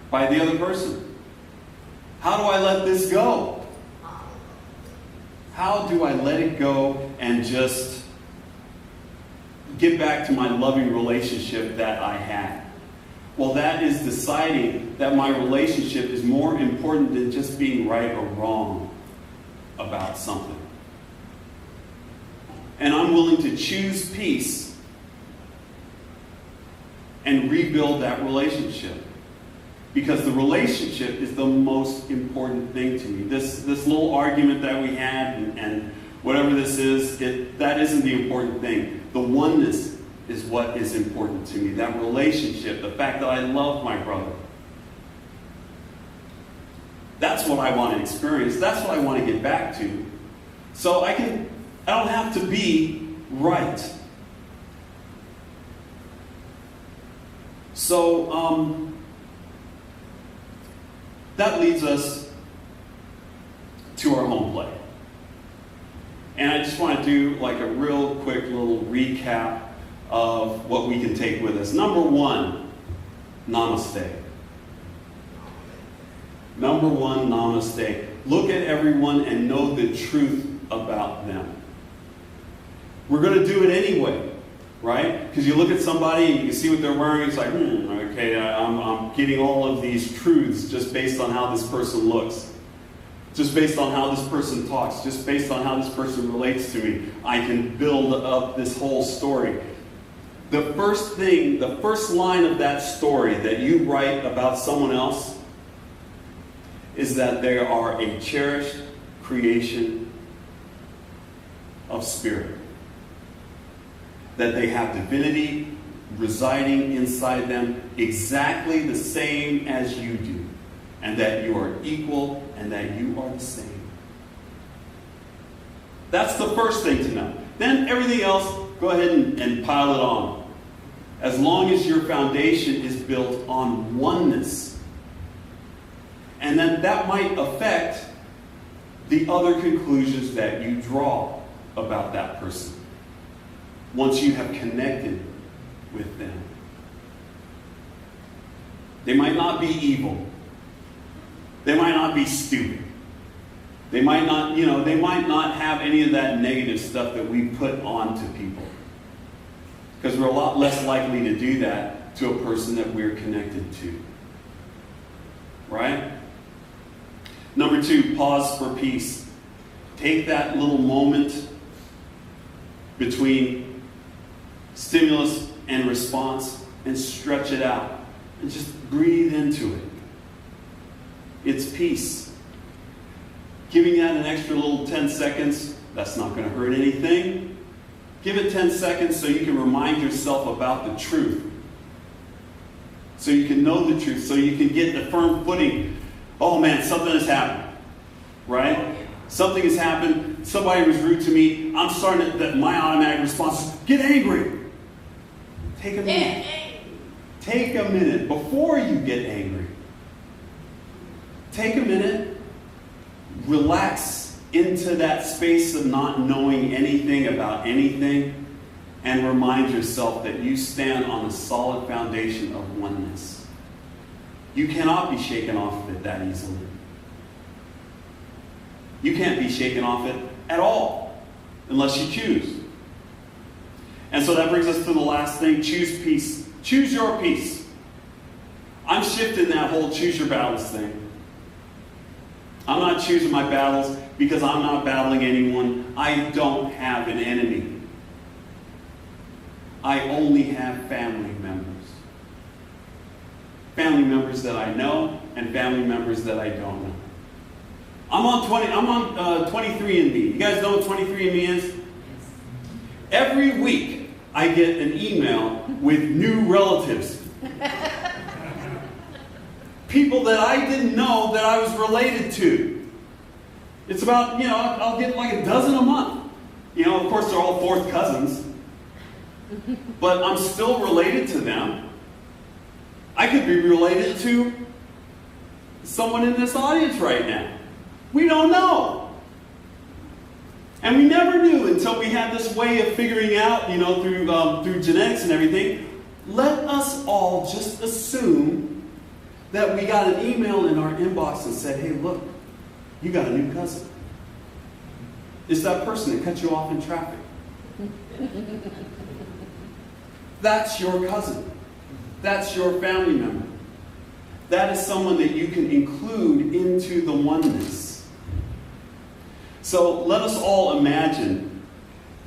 by the other person? How do I let this go? How do I let it go and just get back to my loving relationship that I had? Well, that is deciding that my relationship is more important than just being right or wrong about something. And I'm willing to choose peace and rebuild that relationship. Because the relationship is the most important thing to me. This little argument that we had and whatever this is, that isn't the important thing. The oneness is what is important to me. That relationship, the fact that I love my brother. That's what I want to experience. That's what I want to get back to. So I don't have to be right. So, that leads us to our home play. And I just want to do like a real quick little recap of what we can take with us. Number one, namaste. Number one, namaste. Look at everyone and know the truth about them. We're going to do it anyway, right? Because you look at somebody and you can see what they're wearing. It's like, okay, I'm getting all of these truths just based on how this person looks. Just based on how this person talks. Just based on how this person relates to me. I can build up this whole story. The first line of that story that you write about someone else is that they are a cherished creation of spirit. That they have divinity residing inside them exactly the same as you do. And that you are equal and that you are the same. That's the first thing to know. Then everything else, go ahead and pile it on. As long as your foundation is built on oneness. And then that might affect the other conclusions that you draw about that person. Once you have connected with them. They might not be evil. They might not be stupid. They might not, they might not have any of that negative stuff that we put onto people. Because we're a lot less likely to do that to a person that we're connected to. Right? Number two, pause for peace. Take that little moment between stimulus and response and stretch it out. And just breathe into it. It's peace. Giving that an extra little 10 seconds, that's not going to hurt anything. Give it 10 seconds so you can remind yourself about the truth. So you can know the truth, so you can get the firm footing. Oh man, something has happened. Right? Something has happened. Somebody was rude to me. I'm starting to, my automatic response is, get angry. Take a minute. Take a minute before you get angry. Take a minute. Relax into that space of not knowing anything about anything and remind yourself that you stand on a solid foundation of oneness. You cannot be shaken off of it that easily. You can't be shaken off it at all unless you choose. And so that brings us to the last thing, choose peace. Choose your peace. I'm shifting that whole choose your battles thing. I'm not choosing my battles because I'm not battling anyone. I don't have an enemy. I only have family members. Family members that I know and family members that I don't know. I'm on 23andMe. You guys know what 23andMe is? Every week I get an email with new relatives. People that I didn't know that I was related to. It's about, I'll get like a dozen a month. Of course they're all fourth cousins. But I'm still related to them. I could be related to someone in this audience right now. We don't know. And we never knew until we had this way of figuring out, through genetics and everything. Let us all just assume That we got an email in our inbox that said, hey, look, you got a new cousin. It's that person that cut you off in traffic. That's your cousin. That's your family member. That is someone that you can include into the oneness. So let us all imagine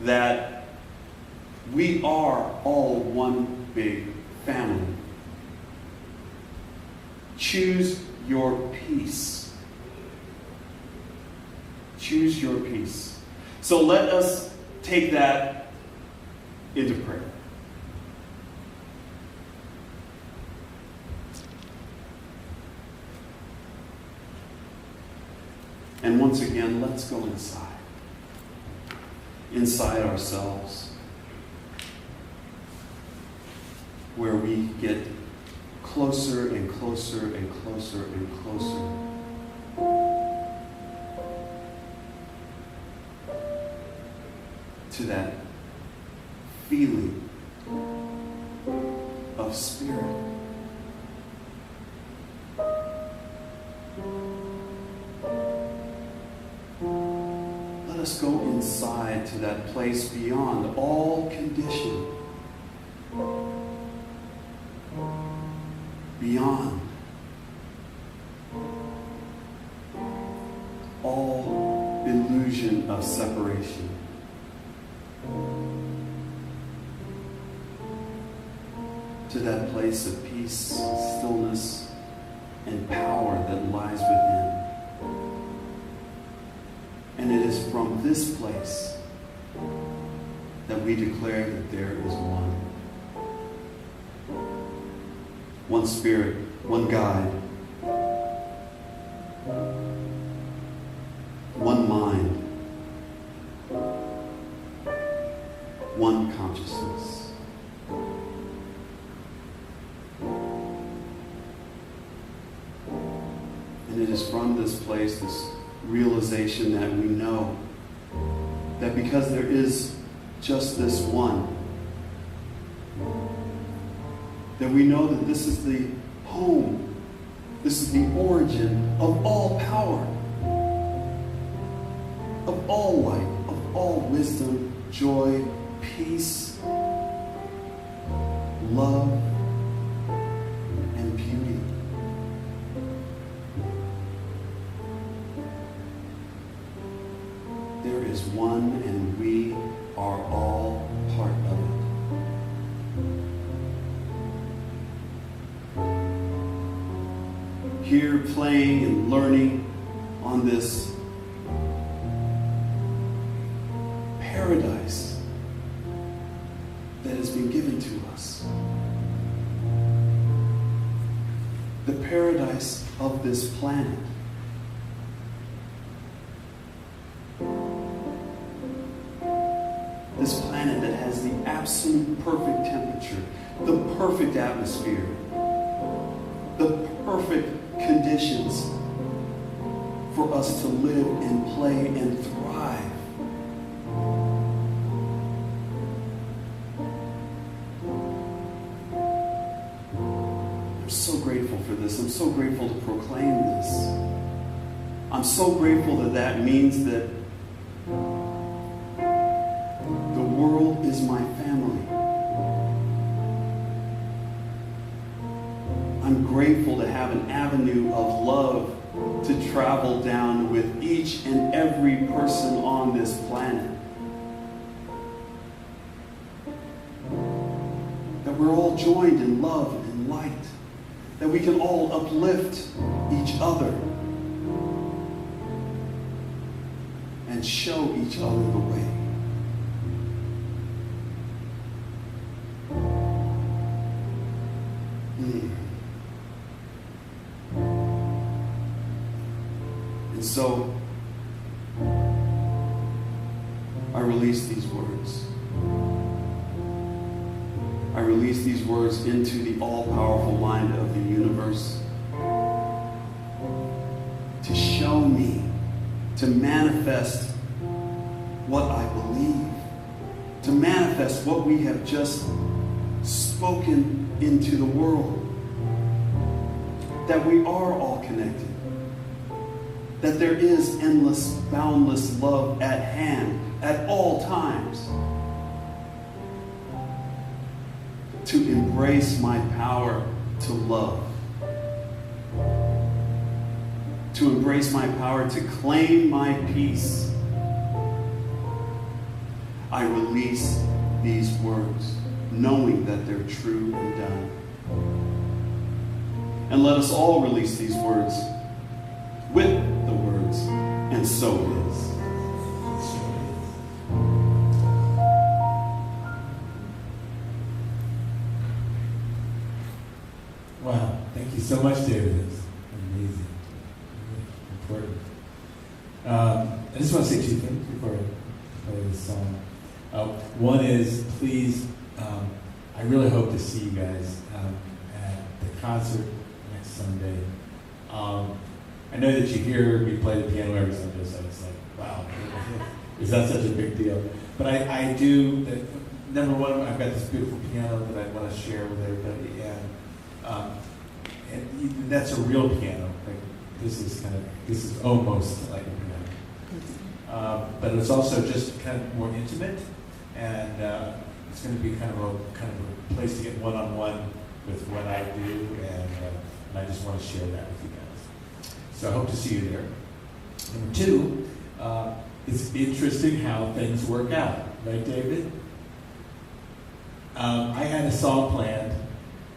that we are all one big family. Choose your peace. Choose your peace. So let us take that into prayer. And once again, let's go inside ourselves, where we get closer and closer and closer and closer to that feeling of spirit. Let us go inside to that place beyond all condition, beyond all illusion of separation. To that place of peace, stillness, and power that lies within. And it is from this place that we declare that there is one. One Spirit, one guide, one mind, one consciousness. And it is from this place, this realization, that we know that because there is just this one, that we know that this is the home, this is the origin of all power, of all light, of all wisdom, joy, peace, love, and beauty. There is one, and we are all part of it. Here, playing and learning on this paradise that has been given to us. The paradise of this planet. This planet that has the absolute perfect temperature, the perfect atmosphere, the perfect conditions for us to live and play and thrive. I'm so grateful for this. I'm so grateful to proclaim this. I'm so grateful that that means that the world is my family. I'm grateful to have an avenue of love to travel down with each and every person on this planet. That we're all joined in love and light. That we can all uplift each other and show each other the way. And so, I release these words. I release these words into the all-powerful mind of the universe to show me, to manifest what I believe, to manifest what we have just spoken into the world. that we are all connected, that there is endless, boundless love at hand at all times. To embrace my power to love. To embrace my power to claim my peace. I release these words, knowing that they're true and done. And let us all release these words with the words, and so it is. Wow, thank you so much, David. It's amazing. Important. I just want to say two things before I play this song. One is, please, I really hope to see you guys at the concert next Sunday. I know that you hear me play the piano every Sunday, so it's like, wow, is that such a big deal? But I do, number one, I've got this beautiful piano that I want to share with everybody, and that's a real piano. Like, this is almost like a piano. But it's also just kind of more intimate, and it's going to be kind of a place to get one-on-one with what I do, and I just want to share that with you guys. So I hope to see you there. Number two, it's interesting how things work out, right, David? I had a song planned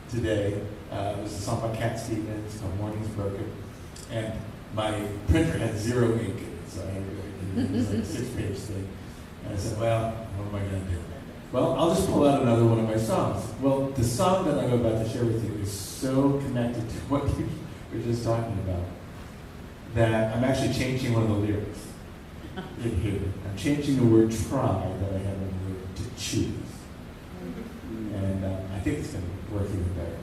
today. It was a song by Cat Stevens called Morning's Broken, and my printer had 0 ink in it, so I had to do like a 6-page thing. And I said, well, what am I going to do? Well, I'll just pull out another one of my songs. Well, the song that I'm about to share with you is so connected to what you were just talking about that I'm actually changing one of the lyrics in here. I'm changing the word try that I have in here to choose. And I think it's going to work even better.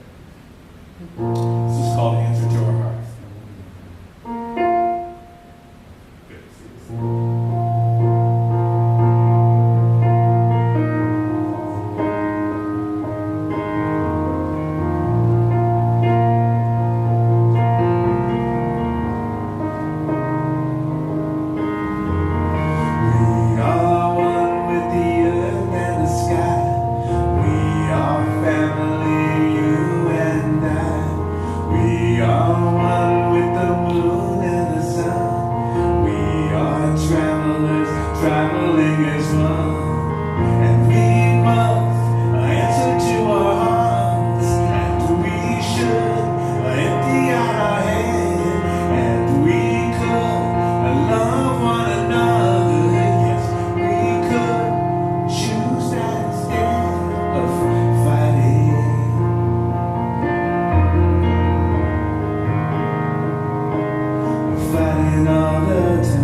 This is called Answer to Our Hearts. All the time.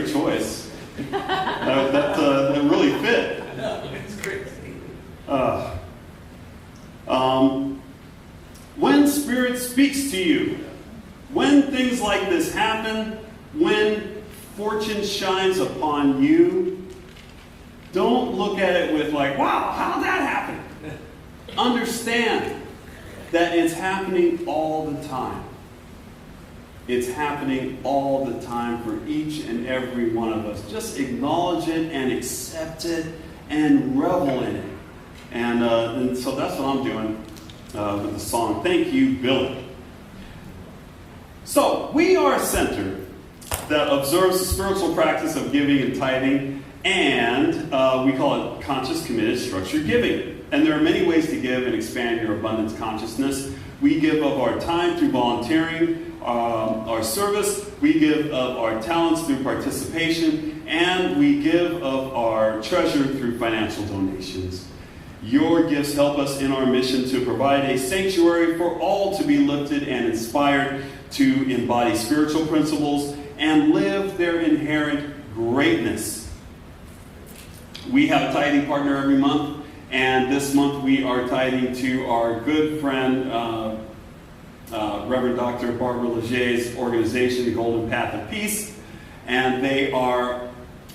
great choice. That really fit. It's crazy. When Spirit speaks to you, when things like this happen, when fortune shines upon you, don't look at it with like, wow, how'd that happen? Understand that it's happening all the time. It's happening all the time for each and every one of us. Just acknowledge it and accept it and revel in it. And so that's what I'm doing with the song. Thank you, Billy. So we are a center that observes the spiritual practice of giving and tithing, and we call it conscious, committed, structured giving. And there are many ways to give and expand your abundance consciousness. We give of our time through volunteering, our service. We give of our talents through participation, and we give of our treasure through financial donations. Your gifts help us in our mission to provide a sanctuary for all to be lifted and inspired to embody spiritual principles and live their inherent greatness. We have a tithing partner every month, and this month we are tithing to our good friend, Reverend Dr. Barbara Leger's organization, the Golden Path of Peace, and they are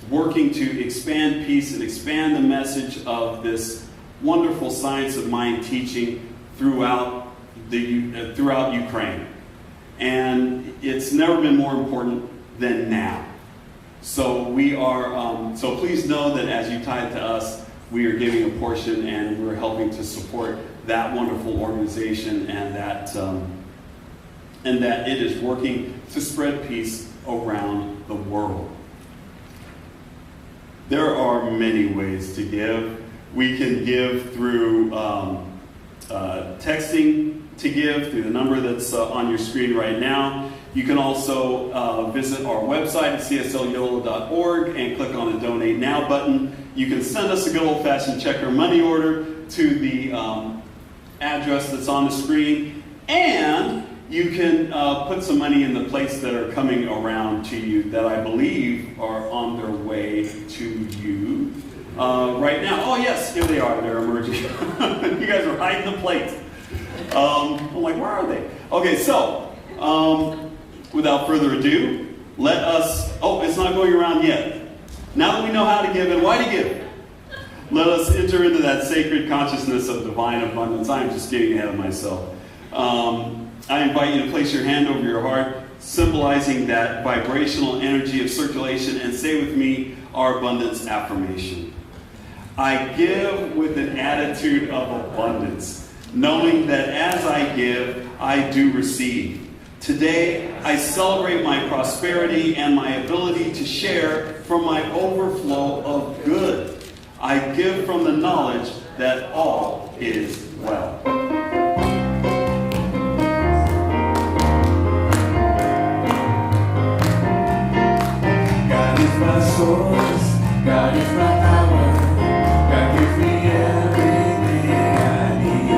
working to expand peace and expand the message of this wonderful science of mind teaching throughout Ukraine. And it's never been more important than now. So we are. So please know that as you tithe to us, we are giving a portion, and we're helping to support that wonderful organization, and that it is working to spread peace around the world. There are many ways to give. We can give through texting to give through the number that's on your screen right now. You can also visit our website at cslyolo.org and click on the Donate Now button. You can send us a good old-fashioned check or money order to the address that's on the screen. And you can put some money in the plates that are coming around to you that I believe are on their way to you right now. Oh, yes, here they are. They're emerging. You guys are hiding the plates. I'm like, where are they? Okay, so without further ado, let us... Oh, it's not going around yet. Now that we know how to give and why to give, let us enter into that sacred consciousness of divine abundance. I'm just getting ahead of myself. I invite you to place your hand over your heart, symbolizing that vibrational energy of circulation, and say with me our abundance affirmation. I give with an attitude of abundance, knowing that as I give, I do receive. Today, I celebrate my prosperity and my ability to share from my overflow of good. I give from the knowledge that all is well. God is my source, God is my power, God gives me everything I need.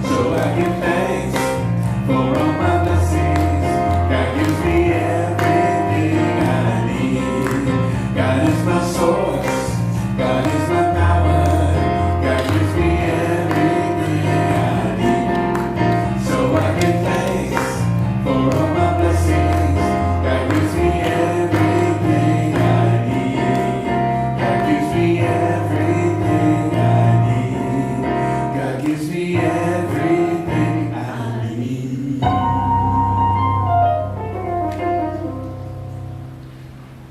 So I give thanks for all my blessings, God gives me everything I need. God is my source, God is my power, God gives me everything I need. So I give thanks for all my blessings, God gives me everything I need. God gives me everything I need. God gives me everything I need.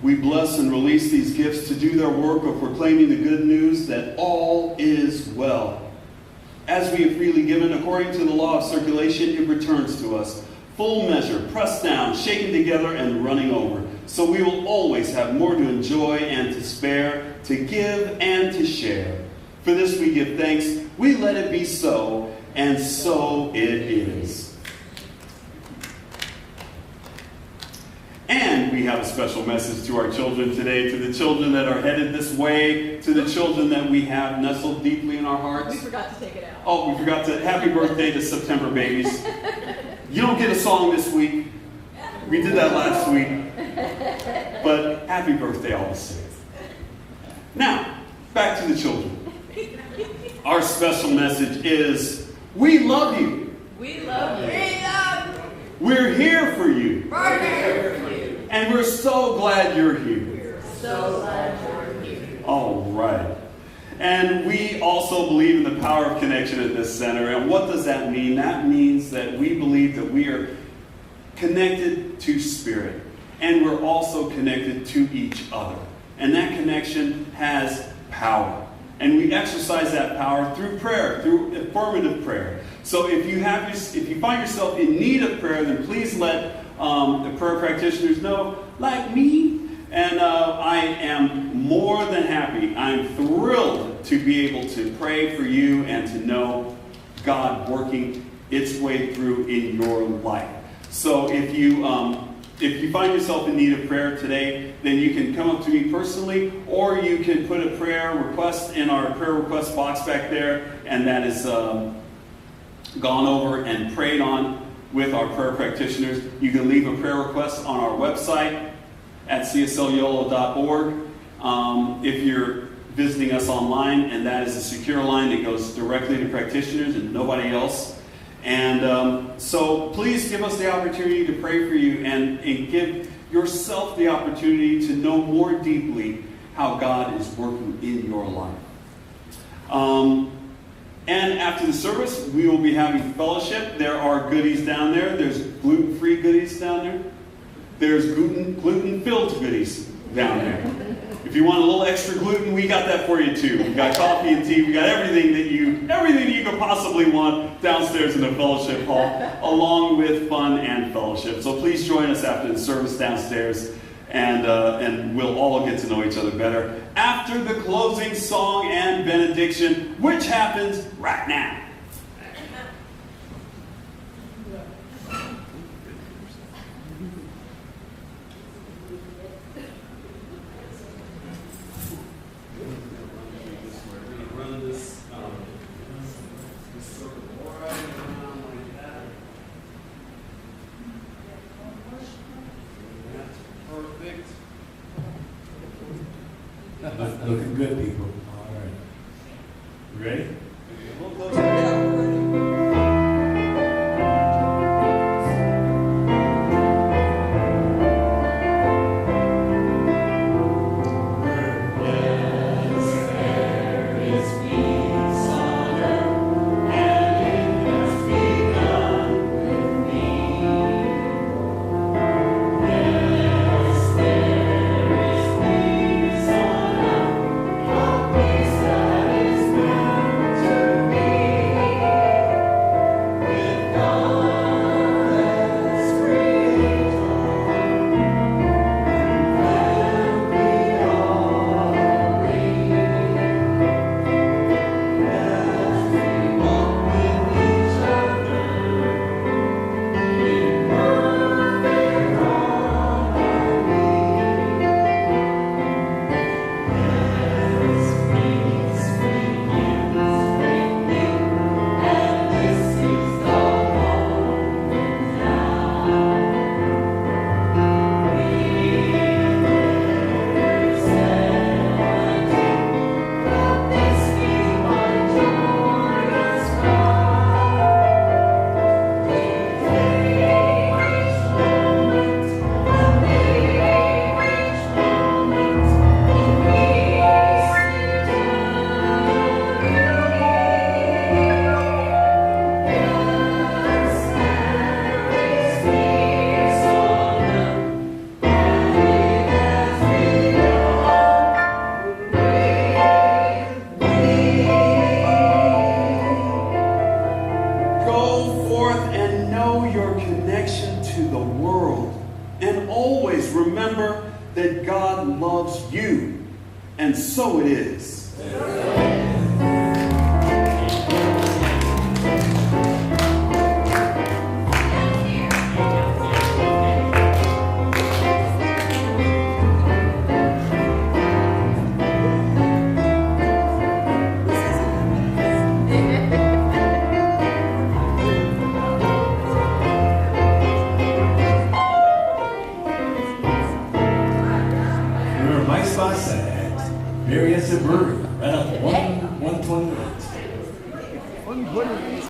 We bless and release these gifts to do their work of proclaiming the good news that all is well. As we have freely given, according to the law of circulation, it returns to us. Full measure, pressed down, shaken together, and running over. So we will always have more to enjoy and to spare, to give and to share. For this we give thanks. We let it be so, and so it is. And we have a special message to our children today, to the children that are headed this way, to the children that we have nestled deeply in our hearts. We forgot to take it out. Oh, we forgot to. Happy birthday to September babies. You don't get a song this week. We did that last week. But happy birthday all the same. Now, back to the children. Our special message is, we love you. We love you. We love you. We're here for you. We're here for you. And we're so glad you're here. We're so glad you're here. All right. And we also believe in the power of connection at this center. And what does that mean? That means that we believe that we are connected to Spirit. And we're also connected to each other. And that connection has power. And we exercise that power through prayer, through affirmative prayer. So if you find yourself in need of prayer, then please let the prayer practitioners know, like me. And I am more than happy. I'm thrilled to be able to pray for you and to know God working its way through in your life. So if you find yourself in need of prayer today, then you can come up to me personally, or you can put a prayer request in our prayer request box back there, and that is gone over and prayed on with our prayer practitioners. You can leave a prayer request on our website at cslyolo.org. If you're visiting us online, and that is a secure line that goes directly to practitioners and nobody else. And so please give us the opportunity to pray for you and give yourself the opportunity to know more deeply how God is working in your life. And after the service, we will be having fellowship. There are goodies down there. There's gluten-free goodies down there. There's gluten-filled goodies down there. If you want a little extra gluten, we got that for you too. We got coffee and tea. We got everything that you could possibly want downstairs in the fellowship hall, along with fun and fellowship. So please join us after the service downstairs, and we'll all get to know each other better after the closing song and benediction, which happens right now. Looking good, people. All right. You ready? And so it is. my spots at Marietta Brewery, right off 1